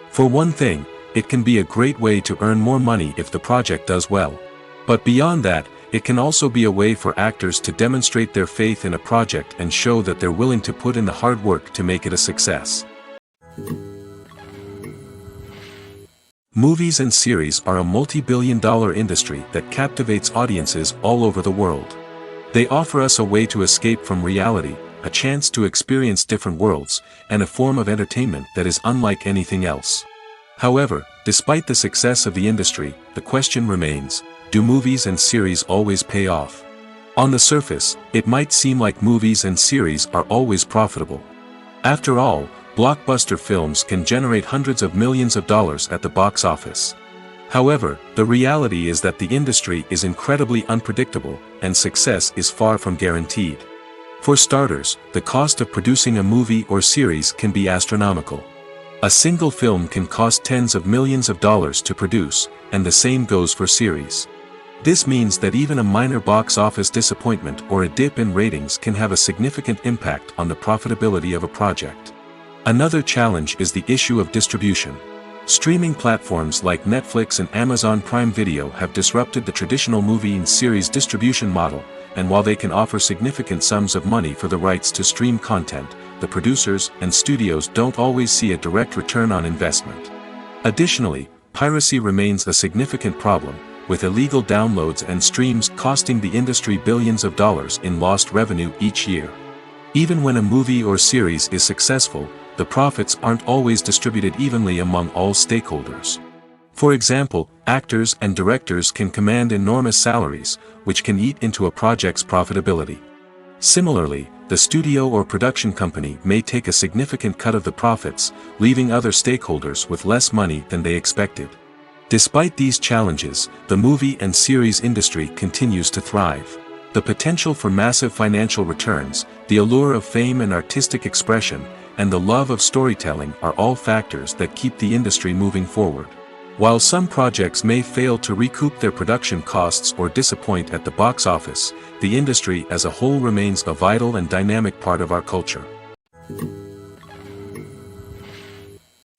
For one thing, it can be a great way to earn more money if the project does well. But beyond that, it can also be a way for actors to demonstrate their faith in a project and show that they're willing to put in the hard work to make it a success. Movies and series are a multi-billion-dollar industry that captivates audiences all over the world. They offer us a way to escape from reality, a chance to experience different worlds, and a form of entertainment that is unlike anything else. However, despite the success of the industry, the question remains: do movies and series always pay off? On the surface, it might seem like movies and series are always profitable. After all, blockbuster films can generate hundreds of millions of dollars at the box office. However, the reality is that the industry is incredibly unpredictable, and success is far from guaranteed. For starters, the cost of producing a movie or series can be astronomical. A single film can cost tens of millions of dollars to produce, and the same goes for series. This means that even a minor box office disappointment or a dip in ratings can have a significant impact on the profitability of a project. Another challenge is the issue of distribution. Streaming platforms like Netflix and Amazon Prime Video have disrupted the traditional movie and series distribution model, and while they can offer significant sums of money for the rights to stream content, the producers and studios don't always see a direct return on investment. Additionally, piracy remains a significant problem, with illegal downloads and streams costing the industry billions of dollars in lost revenue each year. Even when a movie or series is successful, the profits aren't always distributed evenly among all stakeholders. For example, actors and directors can command enormous salaries, which can eat into a project's profitability. Similarly, the studio or production company may take a significant cut of the profits, leaving other stakeholders with less money than they expected. Despite these challenges, the movie and series industry continues to thrive. The potential for massive financial returns, the allure of fame and artistic expression, and the love of storytelling are all factors that keep the industry moving forward. While some projects may fail to recoup their production costs or disappoint at the box office, the industry as a whole remains a vital and dynamic part of our culture.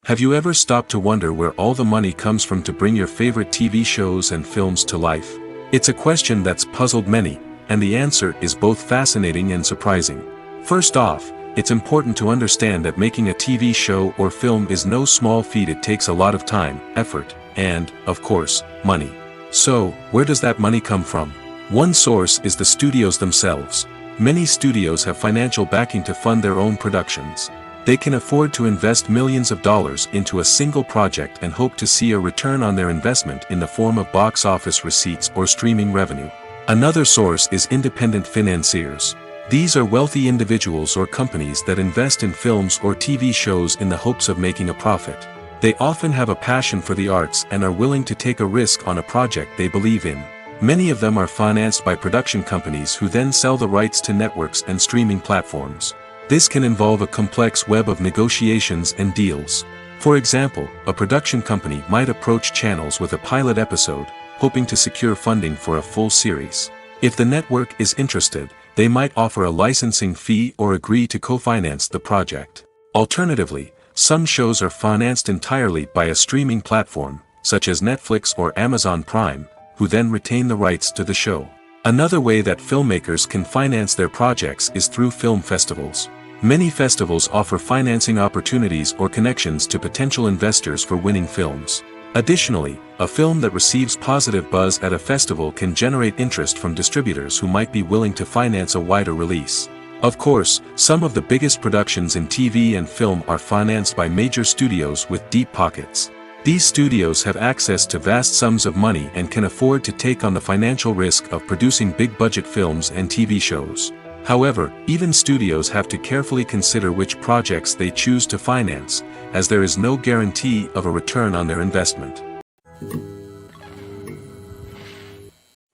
Have you ever stopped to wonder where all the money comes from to bring your favorite TV shows and films to life? It's a question that's puzzled many, and the answer is both fascinating and surprising. First off, it's important to understand that making a TV show or film is no small feat. It takes a lot of time, effort, and, of course, money. So, where does that money come from? One source is the studios themselves. Many studios have financial backing to fund their own productions. They can afford to invest millions of dollars into a single project and hope to see a return on their investment in the form of box office receipts or streaming revenue. Another source is independent financiers. These are wealthy individuals or companies that invest in films or TV shows in the hopes of making a profit. They often have a passion for the arts and are willing to take a risk on a project they believe in. Many of them are financed by production companies who then sell the rights to networks and streaming platforms. This can involve a complex web of negotiations and deals. For example, a production company might approach channels with a pilot episode, hoping to secure funding for a full series. If the network is interested, they might offer a licensing fee or agree to co-finance the project. Alternatively, some shows are financed entirely by a streaming platform, such as Netflix or Amazon Prime, who then retain the rights to the show. Another way that filmmakers can finance their projects is through film festivals. Many festivals offer financing opportunities or connections to potential investors for winning films. Additionally, a film that receives positive buzz at a festival can generate interest from distributors who might be willing to finance a wider release. Of course, some of the biggest productions in TV and film are financed by major studios with deep pockets. These studios have access to vast sums of money and can afford to take on the financial risk of producing big-budget films and TV shows. However, even studios have to carefully consider which projects they choose to finance, as there is no guarantee of a return on their investment.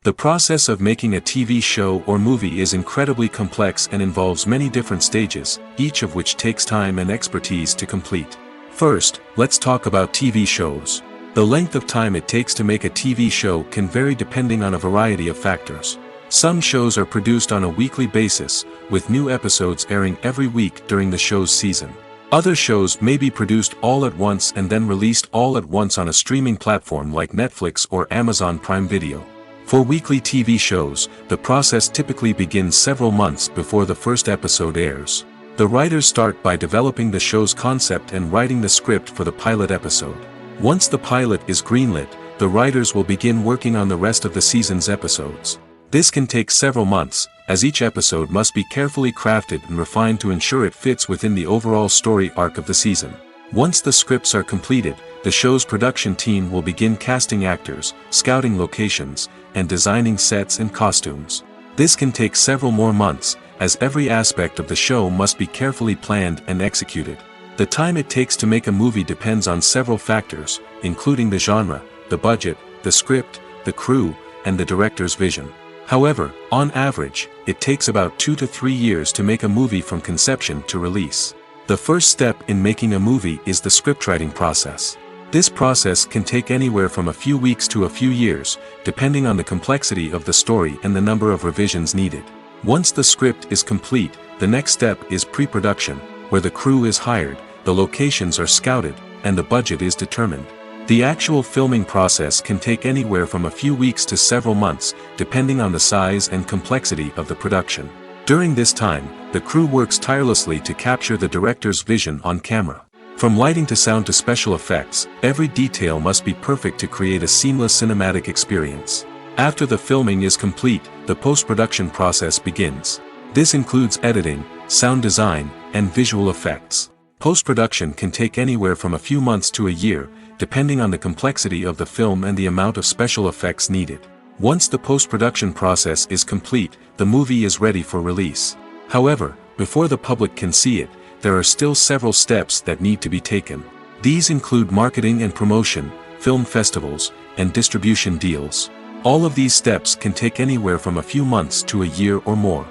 The process of making a TV show or movie is incredibly complex and involves many different stages, each of which takes time and expertise to complete. First, let's talk about TV shows. The length of time it takes to make a TV show can vary depending on a variety of factors. Some shows are produced on a weekly basis, with new episodes airing every week during the show's season. Other shows may be produced all at once and then released all at once on a streaming platform like Netflix or Amazon Prime Video. For weekly TV shows, the process typically begins several months before the first episode airs. The writers start by developing the show's concept and writing the script for the pilot episode. Once the pilot is greenlit, the writers will begin working on the rest of the season's episodes. This can take several months, as each episode must be carefully crafted and refined to ensure it fits within the overall story arc of the season. Once the scripts are completed, the show's production team will begin casting actors, scouting locations, and designing sets and costumes. This can take several more months, as every aspect of the show must be carefully planned and executed. The time it takes to make a movie depends on several factors, including the genre, the budget, the script, the crew, and the director's vision. However, on average, it takes about 2 to 3 years to make a movie from conception to release. The first step in making a movie is the scriptwriting process. This process can take anywhere from a few weeks to a few years, depending on the complexity of the story and the number of revisions needed. Once the script is complete, the next step is pre-production, where the crew is hired, the locations are scouted, and the budget is determined. The actual filming process can take anywhere from a few weeks to several months, depending on the size and complexity of the production. During this time, the crew works tirelessly to capture the director's vision on camera. From lighting to sound to special effects, every detail must be perfect to create a seamless cinematic experience. After the filming is complete, the post-production process begins. This includes editing, sound design, and visual effects. Post-production can take anywhere from a few months to a year, depending on the complexity of the film and the amount of special effects needed. Once the post-production process is complete, the movie is ready for release. However, before the public can see it, there are still several steps that need to be taken. These include marketing and promotion, film festivals, and distribution deals. All of these steps can take anywhere from a few months to a year or more.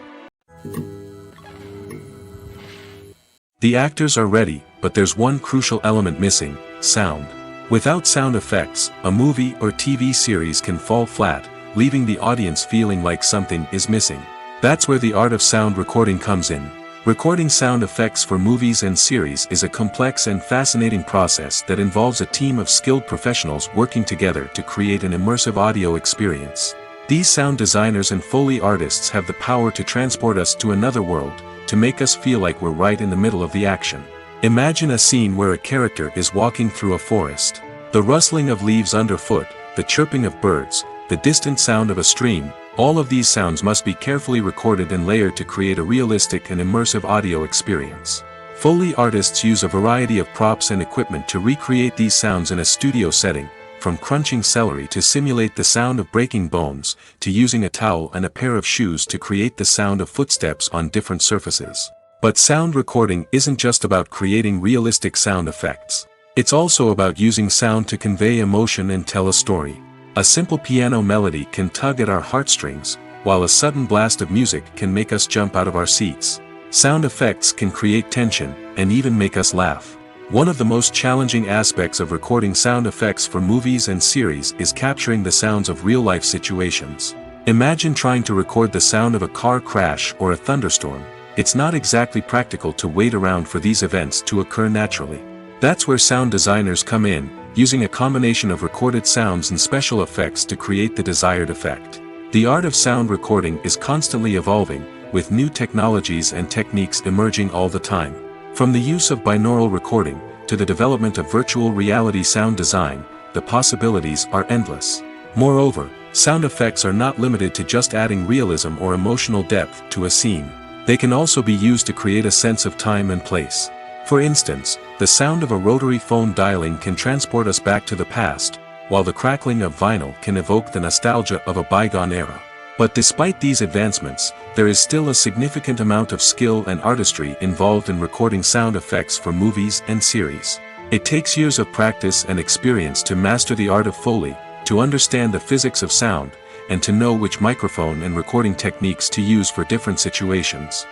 The actors are ready, but there's one crucial element missing: sound. Without sound effects, a movie or TV series can fall flat, leaving the audience feeling like something is missing. That's where the art of sound recording comes in. Recording sound effects for movies and series is a complex and fascinating process that involves a team of skilled professionals working together to create an immersive audio experience. These sound designers and Foley artists have the power to transport us to another world, to make us feel like we're right in the middle of the action. Imagine a scene where a character is walking through a forest. The rustling of leaves underfoot, the chirping of birds, the distant sound of a stream, all of these sounds must be carefully recorded and layered to create a realistic and immersive audio experience. Foley artists use a variety of props and equipment to recreate these sounds in a studio setting, from crunching celery to simulate the sound of breaking bones, to using a towel and a pair of shoes to create the sound of footsteps on different surfaces. But sound recording isn't just about creating realistic sound effects. It's also about using sound to convey emotion and tell a story. A simple piano melody can tug at our heartstrings, while a sudden blast of music can make us jump out of our seats. Sound effects can create tension, and even make us laugh. One of the most challenging aspects of recording sound effects for movies and series is capturing the sounds of real-life situations. Imagine trying to record the sound of a car crash or a thunderstorm. It's not exactly practical to wait around for these events to occur naturally. That's where sound designers come in, using a combination of recorded sounds and special effects to create the desired effect. The art of sound recording is constantly evolving, with new technologies and techniques emerging all the time. From the use of binaural recording, to the development of virtual reality sound design, the possibilities are endless. Moreover, sound effects are not limited to just adding realism or emotional depth to a scene. They can also be used to create a sense of time and place. For instance, the sound of a rotary phone dialing can transport us back to the past, while the crackling of vinyl can evoke the nostalgia of a bygone era. But despite these advancements, there is still a significant amount of skill and artistry involved in recording sound effects for movies and series. It takes years of practice and experience to master the art of Foley, to understand the physics of sound, and to know which microphone and recording techniques to use for different situations.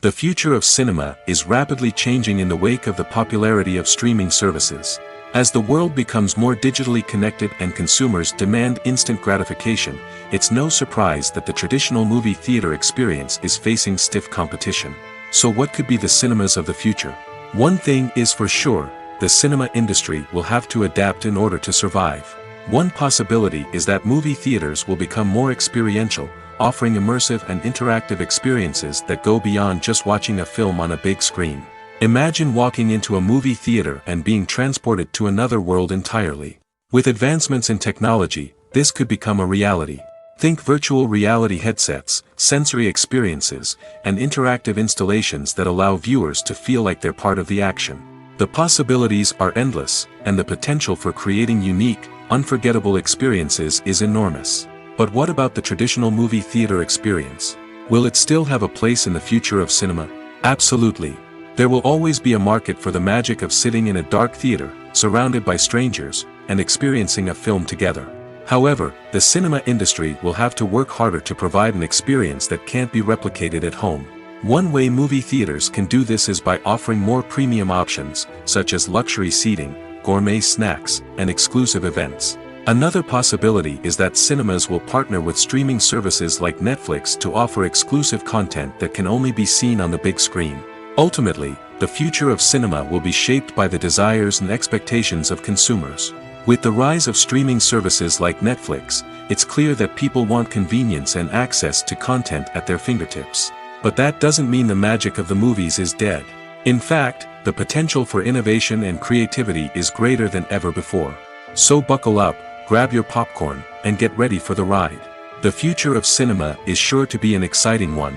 The future of cinema is rapidly changing in the wake of the popularity of streaming services. As the world becomes more digitally connected and consumers demand instant gratification, it's no surprise that the traditional movie theater experience is facing stiff competition. So what could be the cinemas of the future? One thing is for sure, the cinema industry will have to adapt in order to survive. One possibility is that movie theaters will become more experiential, offering immersive and interactive experiences that go beyond just watching a film on a big screen. Imagine walking into a movie theater and being transported to another world entirely. With advancements in technology, this could become a reality. Think virtual reality headsets, sensory experiences, and interactive installations that allow viewers to feel like they're part of the action. The possibilities are endless, and the potential for creating unique, unforgettable experiences is enormous. But what about the traditional movie theater experience? Will it still have a place in the future of cinema? Absolutely. There will always be a market for the magic of sitting in a dark theater, surrounded by strangers, and experiencing a film together. However, the cinema industry will have to work harder to provide an experience that can't be replicated at home. One way movie theaters can do this is by offering more premium options, such as luxury seating, gourmet snacks, and exclusive events. Another possibility is that cinemas will partner with streaming services like Netflix to offer exclusive content that can only be seen on the big screen. Ultimately, the future of cinema will be shaped by the desires and expectations of consumers. With the rise of streaming services like Netflix, it's clear that people want convenience and access to content at their fingertips. But that doesn't mean the magic of the movies is dead. In fact, the potential for innovation and creativity is greater than ever before. So buckle up, grab your popcorn, and get ready for the ride. The future of cinema is sure to be an exciting one.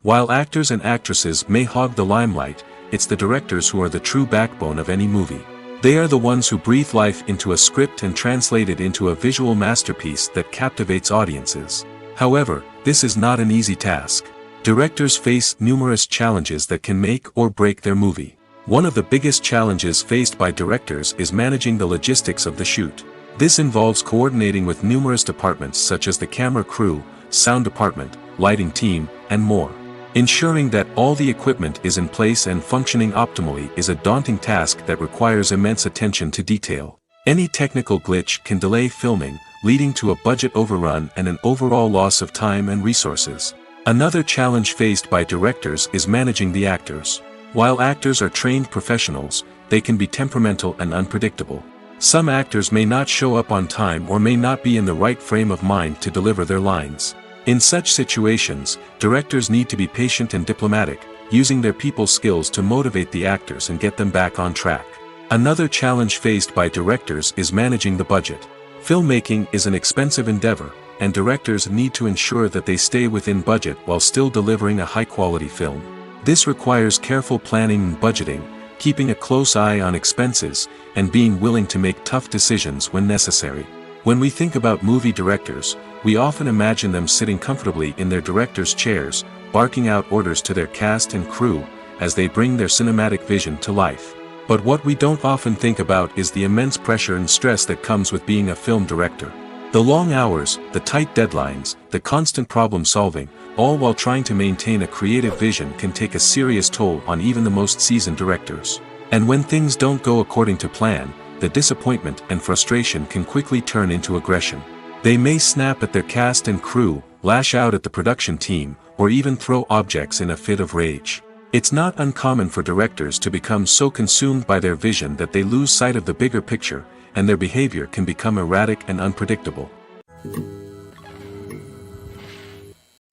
While actors and actresses may hog the limelight, it's the directors who are the true backbone of any movie. They are the ones who breathe life into a script and translate it into a visual masterpiece that captivates audiences. However, this is not an easy task. Directors face numerous challenges that can make or break their movie. One of the biggest challenges faced by directors is managing the logistics of the shoot. This involves coordinating with numerous departments such as the camera crew, sound department, lighting team, and more. Ensuring that all the equipment is in place and functioning optimally is a daunting task that requires immense attention to detail. Any technical glitch can delay filming, leading to a budget overrun and an overall loss of time and resources. Another challenge faced by directors is managing the actors. While actors are trained professionals, they can be temperamental and unpredictable. Some actors may not show up on time or may not be in the right frame of mind to deliver their lines. In such situations, directors need to be patient and diplomatic, using their people skills to motivate the actors and get them back on track. Another challenge faced by directors is managing the budget. Filmmaking is an expensive endeavor, and directors need to ensure that they stay within budget while still delivering a high-quality film. This requires careful planning and budgeting, keeping a close eye on expenses, and being willing to make tough decisions when necessary. When we think about movie directors, we often imagine them sitting comfortably in their director's chairs, barking out orders to their cast and crew, as they bring their cinematic vision to life. But what we don't often think about is the immense pressure and stress that comes with being a film director. The long hours, the tight deadlines, the constant problem solving, all while trying to maintain a creative vision can take a serious toll on even the most seasoned directors. And when things don't go according to plan, the disappointment and frustration can quickly turn into aggression. They may snap at their cast and crew, lash out at the production team, or even throw objects in a fit of rage. It's not uncommon for directors to become so consumed by their vision that they lose sight of the bigger picture, and their behavior can become erratic and unpredictable.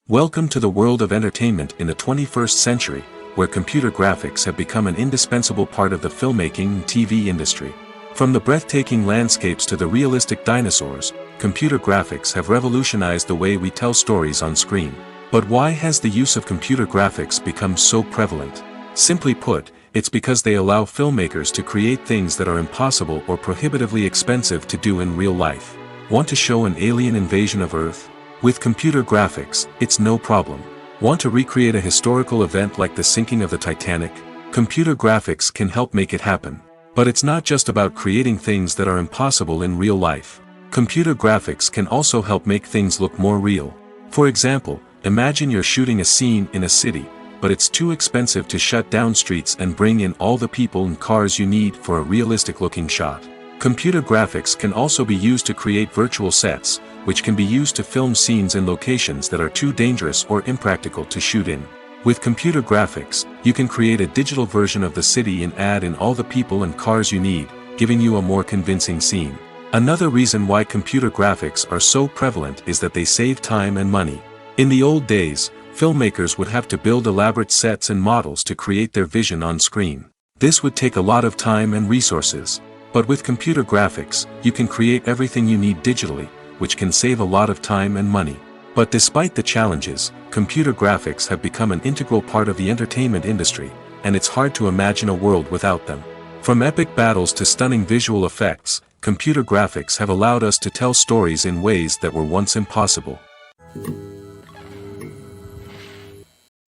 Welcome to the world of entertainment in the 21st century, where computer graphics have become an indispensable part of the filmmaking and TV industry. From the breathtaking landscapes to the realistic dinosaurs, computer graphics have revolutionized the way we tell stories on screen. But why has the use of computer graphics become so prevalent? Simply put, it's because they allow filmmakers to create things that are impossible or prohibitively expensive to do in real life. Want to show an alien invasion of Earth? With computer graphics, it's no problem. Want to recreate a historical event like the sinking of the Titanic? Computer graphics can help make it happen. But it's not just about creating things that are impossible in real life. Computer graphics can also help make things look more real. For example, imagine you're shooting a scene in a city, but it's too expensive to shut down streets and bring in all the people and cars you need for a realistic-looking shot. Computer graphics can also be used to create virtual sets, which can be used to film scenes in locations that are too dangerous or impractical to shoot in. With computer graphics, you can create a digital version of the city and add in all the people and cars you need, giving you a more convincing scene. Another reason why computer graphics are so prevalent is that they save time and money. In the old days, filmmakers would have to build elaborate sets and models to create their vision on screen. This would take a lot of time and resources. But with computer graphics, you can create everything you need digitally, which can save a lot of time and money. But despite the challenges, computer graphics have become an integral part of the entertainment industry, and it's hard to imagine a world without them. From epic battles to stunning visual effects, computer graphics have allowed us to tell stories in ways that were once impossible.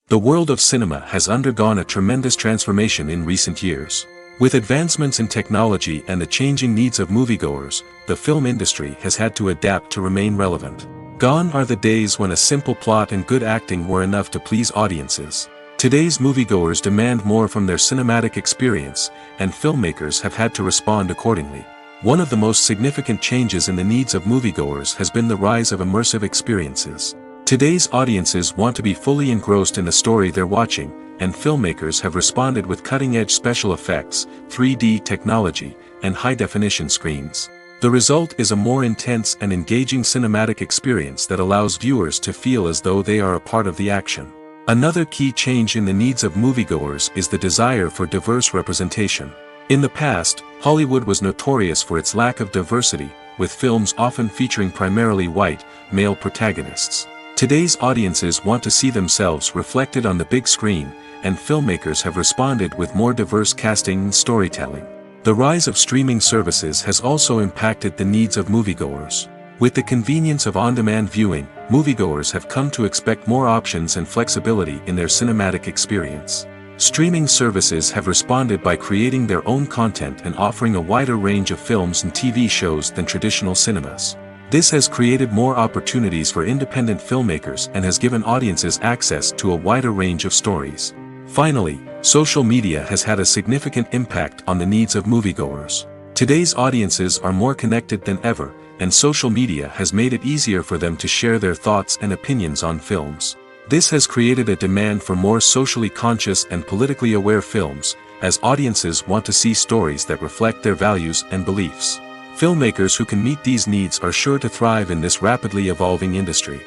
The world of cinema has undergone a tremendous transformation in recent years. With advancements in technology and the changing needs of moviegoers, the film industry has had to adapt to remain relevant. Gone are the days when a simple plot and good acting were enough to please audiences. Today's moviegoers demand more from their cinematic experience, and filmmakers have had to respond accordingly. One of the most significant changes in the needs of moviegoers has been the rise of immersive experiences. Today's audiences want to be fully engrossed in the story they're watching, and filmmakers have responded with cutting-edge special effects, 3D technology, and high-definition screens. The result is a more intense and engaging cinematic experience that allows viewers to feel as though they are a part of the action. Another key change in the needs of moviegoers is the desire for diverse representation. In the past, Hollywood was notorious for its lack of diversity, with films often featuring primarily white, male protagonists. Today's audiences want to see themselves reflected on the big screen, and filmmakers have responded with more diverse casting and storytelling. The rise of streaming services has also impacted the needs of moviegoers. With the convenience of on-demand viewing, moviegoers have come to expect more options and flexibility in their cinematic experience. Streaming services have responded by creating their own content and offering a wider range of films and TV shows than traditional cinemas. This has created more opportunities for independent filmmakers and has given audiences access to a wider range of stories. Finally, social media has had a significant impact on the needs of moviegoers. Today's audiences are more connected than ever, and social media has made it easier for them to share their thoughts and opinions on films. This has created a demand for more socially conscious and politically aware films, as audiences want to see stories that reflect their values and beliefs. Filmmakers who can meet these needs are sure to thrive in this rapidly evolving industry.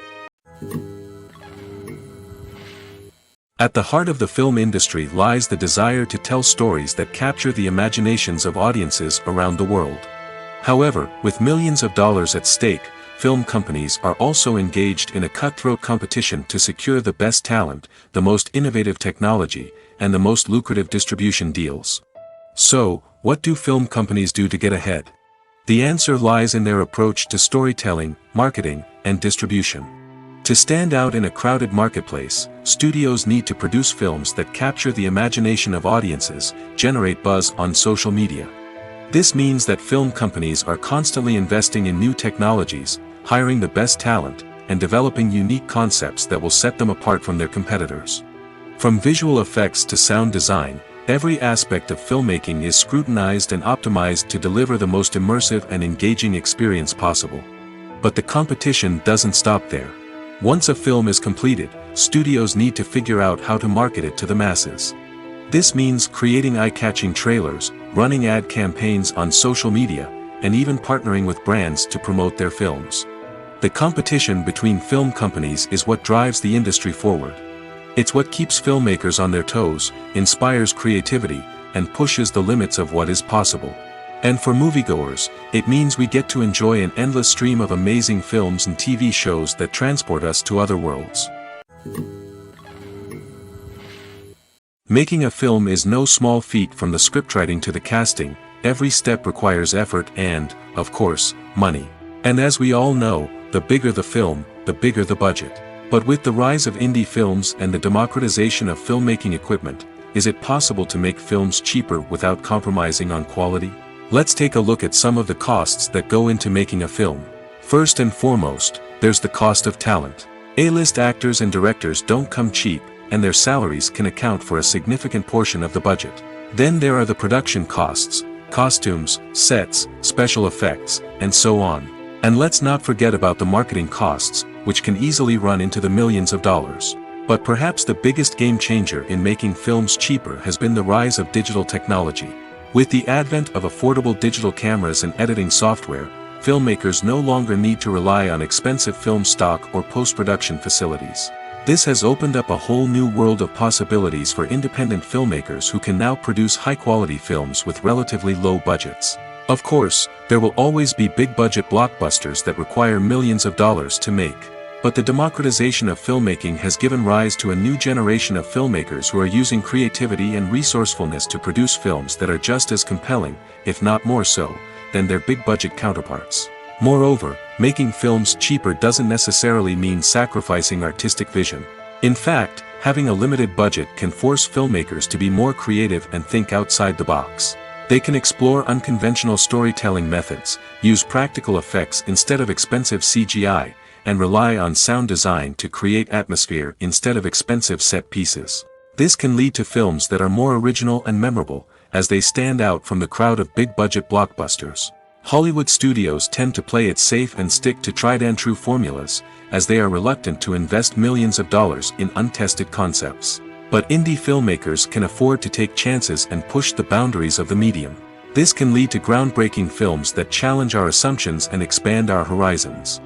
At the heart of the film industry lies the desire to tell stories that capture the imaginations of audiences around the world. However, with millions of dollars at stake, film companies are also engaged in a cutthroat competition to secure the best talent, the most innovative technology, and the most lucrative distribution deals. So, what do film companies do to get ahead? The answer lies in their approach to storytelling, marketing, and distribution. To stand out in a crowded marketplace, studios need to produce films that capture the imagination of audiences, generate buzz on social media. This means that film companies are constantly investing in new technologies, hiring the best talent, and developing unique concepts that will set them apart from their competitors. From visual effects to sound design, every aspect of filmmaking is scrutinized and optimized to deliver the most immersive and engaging experience possible. But the competition doesn't stop there. Once a film is completed, studios need to figure out how to market it to the masses. This means creating eye-catching trailers, running ad campaigns on social media, and even partnering with brands to promote their films. The competition between film companies is what drives the industry forward. It's what keeps filmmakers on their toes, inspires creativity, and pushes the limits of what is possible. And for moviegoers, it means we get to enjoy an endless stream of amazing films and TV shows that transport us to other worlds. Making a film is no small feat. From the scriptwriting to the casting, every step requires effort and, of course, money. And as we all know, the bigger the film, the bigger the budget. But with the rise of indie films and the democratization of filmmaking equipment, is it possible to make films cheaper without compromising on quality? Let's take a look at some of the costs that go into making a film. First and foremost, there's the cost of talent. A-list actors and directors don't come cheap, and their salaries can account for a significant portion of the budget. Then there are the production costs, costumes, sets, special effects, and so on. And let's not forget about the marketing costs, which can easily run into the millions of dollars. But perhaps the biggest game changer in making films cheaper has been the rise of digital technology. With the advent of affordable digital cameras and editing software, filmmakers no longer need to rely on expensive film stock or post-production facilities. This has opened up a whole new world of possibilities for independent filmmakers who can now produce high-quality films with relatively low budgets. Of course, there will always be big-budget blockbusters that require millions of dollars to make. But the democratization of filmmaking has given rise to a new generation of filmmakers who are using creativity and resourcefulness to produce films that are just as compelling, if not more so, than their big-budget counterparts. Moreover, making films cheaper doesn't necessarily mean sacrificing artistic vision. In fact, having a limited budget can force filmmakers to be more creative and think outside the box. They can explore unconventional storytelling methods, use practical effects instead of expensive CGI, and rely on sound design to create atmosphere instead of expensive set pieces. This can lead to films that are more original and memorable, as they stand out from the crowd of big-budget blockbusters. Hollywood studios tend to play it safe and stick to tried-and-true formulas, as they are reluctant to invest millions of dollars in untested concepts. But indie filmmakers can afford to take chances and push the boundaries of the medium. This can lead to groundbreaking films that challenge our assumptions and expand our horizons.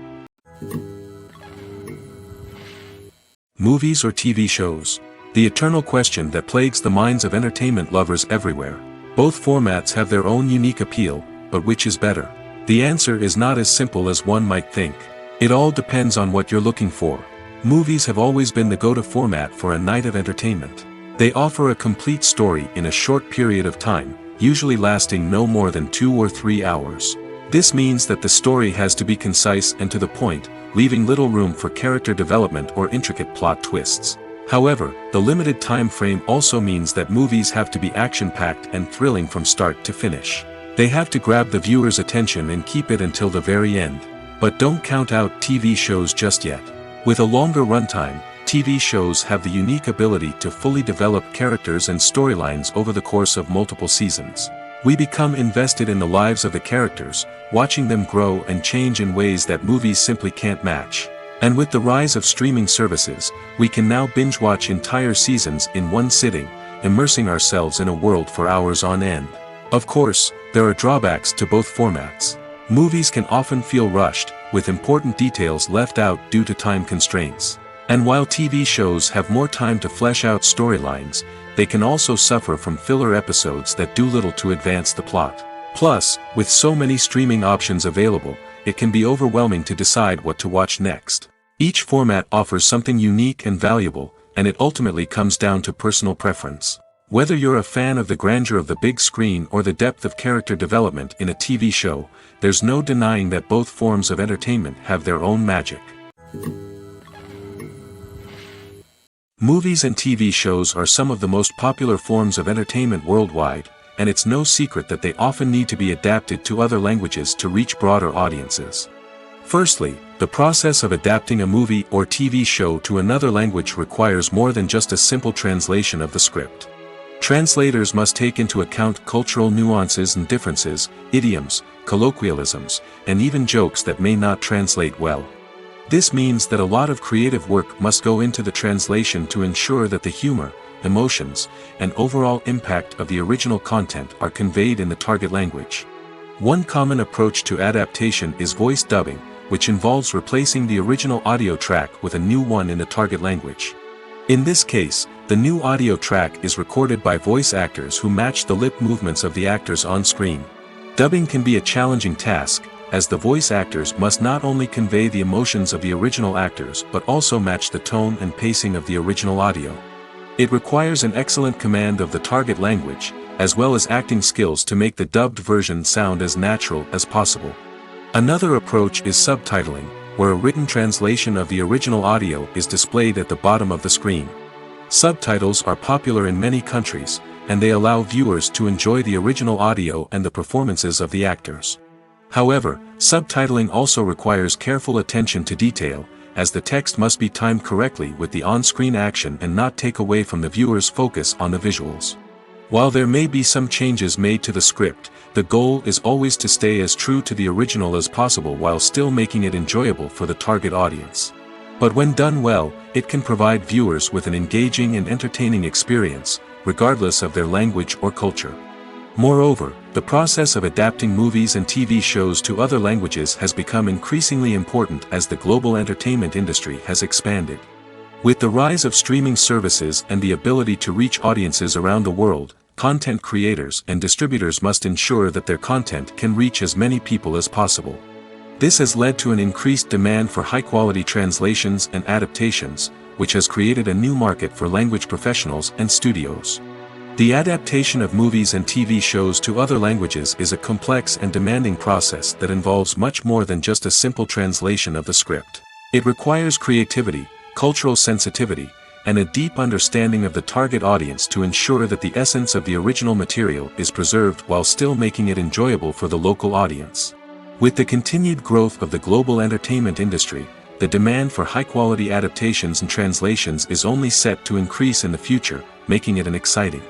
Movies or TV shows? The eternal question that plagues the minds of entertainment lovers everywhere. Both formats have their own unique appeal, but which is better? The answer is not as simple as one might think. It all depends on what you're looking for. Movies have always been the go-to format for a night of entertainment. They offer a complete story in a short period of time, usually lasting no more than 2 or 3 hours. This means that the story has to be concise and to the point, leaving little room for character development or intricate plot twists. However, the limited time frame also means that movies have to be action-packed and thrilling from start to finish. They have to grab the viewer's attention and keep it until the very end. But don't count out TV shows just yet. With a longer runtime, TV shows have the unique ability to fully develop characters and storylines over the course of multiple seasons. We become invested in the lives of the characters, watching them grow and change in ways that movies simply can't match. And with the rise of streaming services, we can now binge-watch entire seasons in one sitting, immersing ourselves in a world for hours on end. Of course, there are drawbacks to both formats. Movies can often feel rushed, with important details left out due to time constraints. And while TV shows have more time to flesh out storylines, they can also suffer from filler episodes that do little to advance the plot. Plus, with so many streaming options available, it can be overwhelming to decide what to watch next. Each format offers something unique and valuable, and it ultimately comes down to personal preference. Whether you're a fan of the grandeur of the big screen or the depth of character development in a TV show, there's no denying that both forms of entertainment have their own magic. Movies and TV shows are some of the most popular forms of entertainment worldwide, and it's no secret that they often need to be adapted to other languages to reach broader audiences. Firstly, the process of adapting a movie or TV show to another language requires more than just a simple translation of the script. Translators must take into account cultural nuances and differences, idioms, colloquialisms, and even jokes that may not translate well. This means that a lot of creative work must go into the translation to ensure that the humor, emotions, and overall impact of the original content are conveyed in the target language. One common approach to adaptation is voice dubbing, which involves replacing the original audio track with a new one in the target language. In this case, the new audio track is recorded by voice actors who match the lip movements of the actors on screen. Dubbing can be a challenging task, as the voice actors must not only convey the emotions of the original actors but also match the tone and pacing of the original audio. It requires an excellent command of the target language, as well as acting skills to make the dubbed version sound as natural as possible. Another approach is subtitling, where a written translation of the original audio is displayed at the bottom of the screen. Subtitles are popular in many countries, and they allow viewers to enjoy the original audio and the performances of the actors. However, subtitling also requires careful attention to detail, as the text must be timed correctly with the on-screen action and not take away from the viewer's focus on the visuals. While there may be some changes made to the script, the goal is always to stay as true to the original as possible while still making it enjoyable for the target audience. But when done well, it can provide viewers with an engaging and entertaining experience, regardless of their language or culture. Moreover, the process of adapting movies and TV shows to other languages has become increasingly important as the global entertainment industry has expanded. With the rise of streaming services and the ability to reach audiences around the world, content creators and distributors must ensure that their content can reach as many people as possible. This has led to an increased demand for high-quality translations and adaptations, which has created a new market for language professionals and studios. The adaptation of movies and TV shows to other languages is a complex and demanding process that involves much more than just a simple translation of the script. It requires creativity, cultural sensitivity, and a deep understanding of the target audience to ensure that the essence of the original material is preserved while still making it enjoyable for the local audience. With the continued growth of the global entertainment industry, the demand for high-quality adaptations and translations is only set to increase in the future, making it an exciting.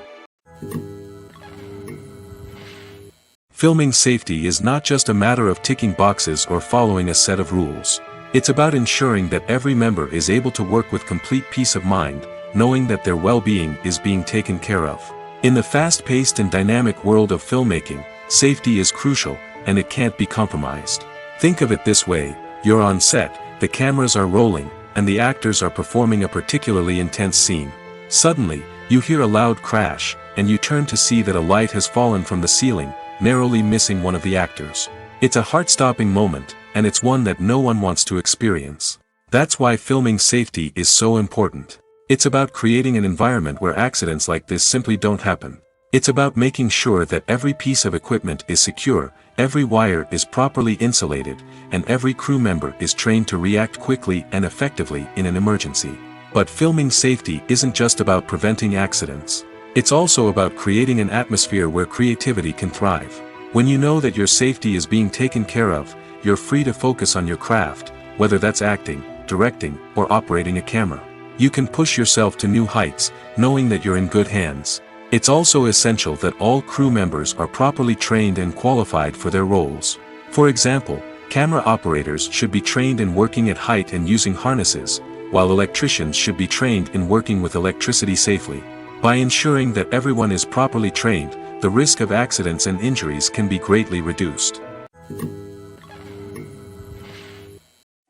Filming safety is not just a matter of ticking boxes or following a set of rules. It's about ensuring that every member is able to work with complete peace of mind, knowing that their well-being is being taken care of. In the fast-paced and dynamic world of filmmaking, safety is crucial, and it can't be compromised. Think of it this way: you're on set, the cameras are rolling, and the actors are performing a particularly intense scene. Suddenly, you hear a loud crash, and you turn to see that a light has fallen from the ceiling, narrowly missing one of the actors. It's a heart-stopping moment, and it's one that no one wants to experience. That's why filming safety is so important. It's about creating an environment where accidents like this simply don't happen. It's about making sure that every piece of equipment is secure, every wire is properly insulated, and every crew member is trained to react quickly and effectively in an emergency. But filming safety isn't just about preventing accidents. It's also about creating an atmosphere where creativity can thrive. When you know that your safety is being taken care of, you're free to focus on your craft, whether that's acting, directing, or operating a camera. You can push yourself to new heights, knowing that you're in good hands. It's also essential that all crew members are properly trained and qualified for their roles. For example, camera operators should be trained in working at height and using harnesses, while electricians should be trained in working with electricity safely. By ensuring that everyone is properly trained, the risk of accidents and injuries can be greatly reduced.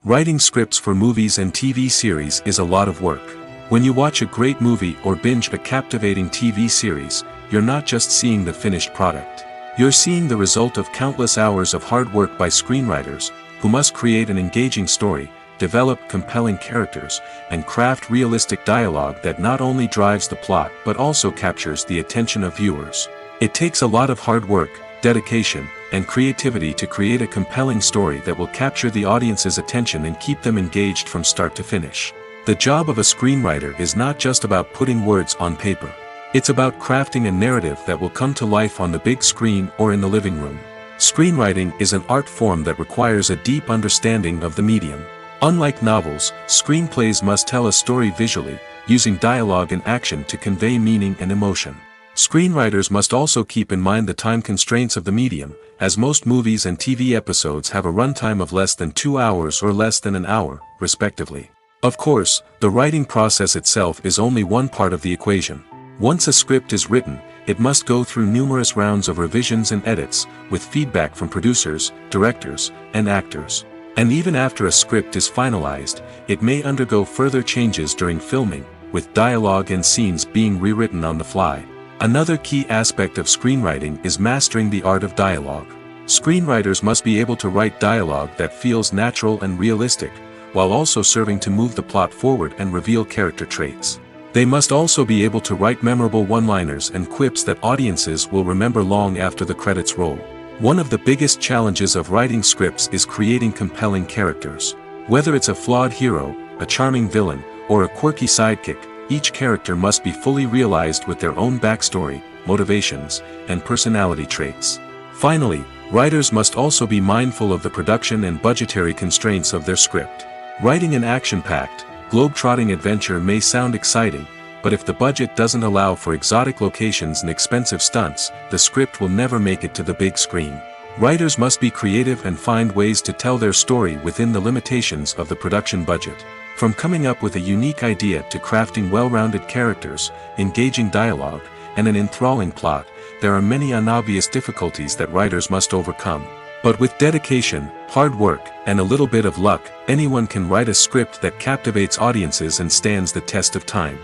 Writing scripts for movies and TV series is a lot of work. When you watch a great movie or binge a captivating TV series, you're not just seeing the finished product. You're seeing the result of countless hours of hard work by screenwriters, who must create an engaging story, develop compelling characters, and craft realistic dialogue that not only drives the plot but also captures the attention of viewers. It takes a lot of hard work, dedication, and creativity to create a compelling story that will capture the audience's attention and keep them engaged from start to finish. The job of a screenwriter is not just about putting words on paper. It's about crafting a narrative that will come to life on the big screen or in the living room. Screenwriting is an art form that requires a deep understanding of the medium. Unlike novels, screenplays must tell a story visually, using dialogue and action to convey meaning and emotion. Screenwriters must also keep in mind the time constraints of the medium, as most movies and TV episodes have a runtime of less than 2 hours or less than an hour, respectively. Of course, the writing process itself is only one part of the equation. Once a script is written, it must go through numerous rounds of revisions and edits, with feedback from producers, directors, and actors. And even after a script is finalized, it may undergo further changes during filming, with dialogue and scenes being rewritten on the fly. Another key aspect of screenwriting is mastering the art of dialogue. Screenwriters must be able to write dialogue that feels natural and realistic, while also serving to move the plot forward and reveal character traits. They must also be able to write memorable one-liners and quips that audiences will remember long after the credits roll. One of the biggest challenges of writing scripts is creating compelling characters. Whether it's a flawed hero, a charming villain, or a quirky sidekick, each character must be fully realized with their own backstory, motivations, and personality traits. Finally, writers must also be mindful of the production and budgetary constraints of their script. Writing an action-packed, globe-trotting adventure may sound exciting, but if the budget doesn't allow for exotic locations and expensive stunts, the script will never make it to the big screen. Writers must be creative and find ways to tell their story within the limitations of the production budget. From coming up with a unique idea to crafting well-rounded characters, engaging dialogue, and an enthralling plot, there are many unobvious difficulties that writers must overcome. But with dedication, hard work, and a little bit of luck, anyone can write a script that captivates audiences and stands the test of time.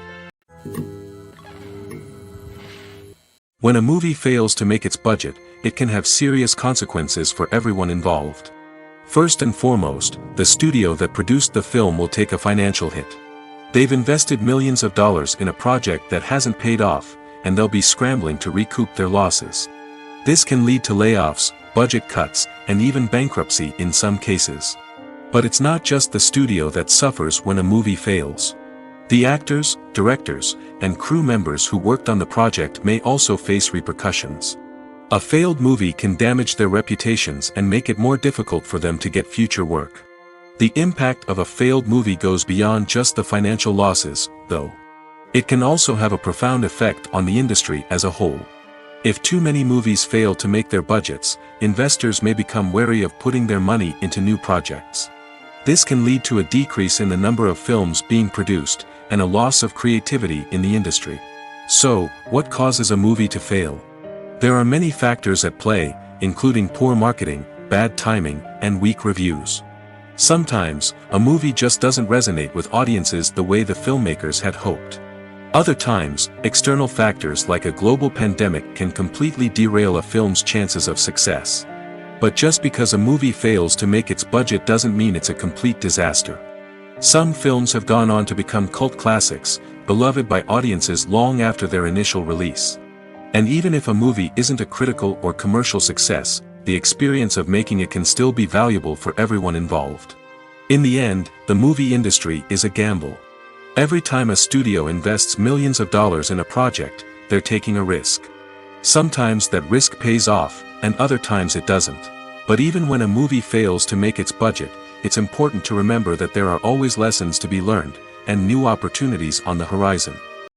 When a movie fails to make its budget, it can have serious consequences for everyone involved. First and foremost, the studio that produced the film will take a financial hit. They've invested millions of dollars in a project that hasn't paid off, and they'll be scrambling to recoup their losses. This can lead to layoffs, budget cuts, and even bankruptcy in some cases. But it's not just the studio that suffers when a movie fails. The actors, directors, and crew members who worked on the project may also face repercussions. A failed movie can damage their reputations and make it more difficult for them to get future work. The impact of a failed movie goes beyond just the financial losses, though. It can also have a profound effect on the industry as a whole. If too many movies fail to make their budgets, investors may become wary of putting their money into new projects. This can lead to a decrease in the number of films being produced, and a loss of creativity in the industry. So, what causes a movie to fail? There are many factors at play, including poor marketing, bad timing, and weak reviews. Sometimes, a movie just doesn't resonate with audiences the way the filmmakers had hoped. Other times, external factors like a global pandemic can completely derail a film's chances of success. But just because a movie fails to make its budget doesn't mean it's a complete disaster. Some films have gone on to become cult classics, beloved by audiences long after their initial release. And even if a movie isn't a critical or commercial success, the experience of making it can still be valuable for everyone involved. In the end, the movie industry is a gamble. Every time a studio invests millions of dollars in a project, they're taking a risk. Sometimes that risk pays off, and other times it doesn't. But even when a movie fails to make its budget, it's important to remember that there are always lessons to be learned, and new opportunities on the horizon.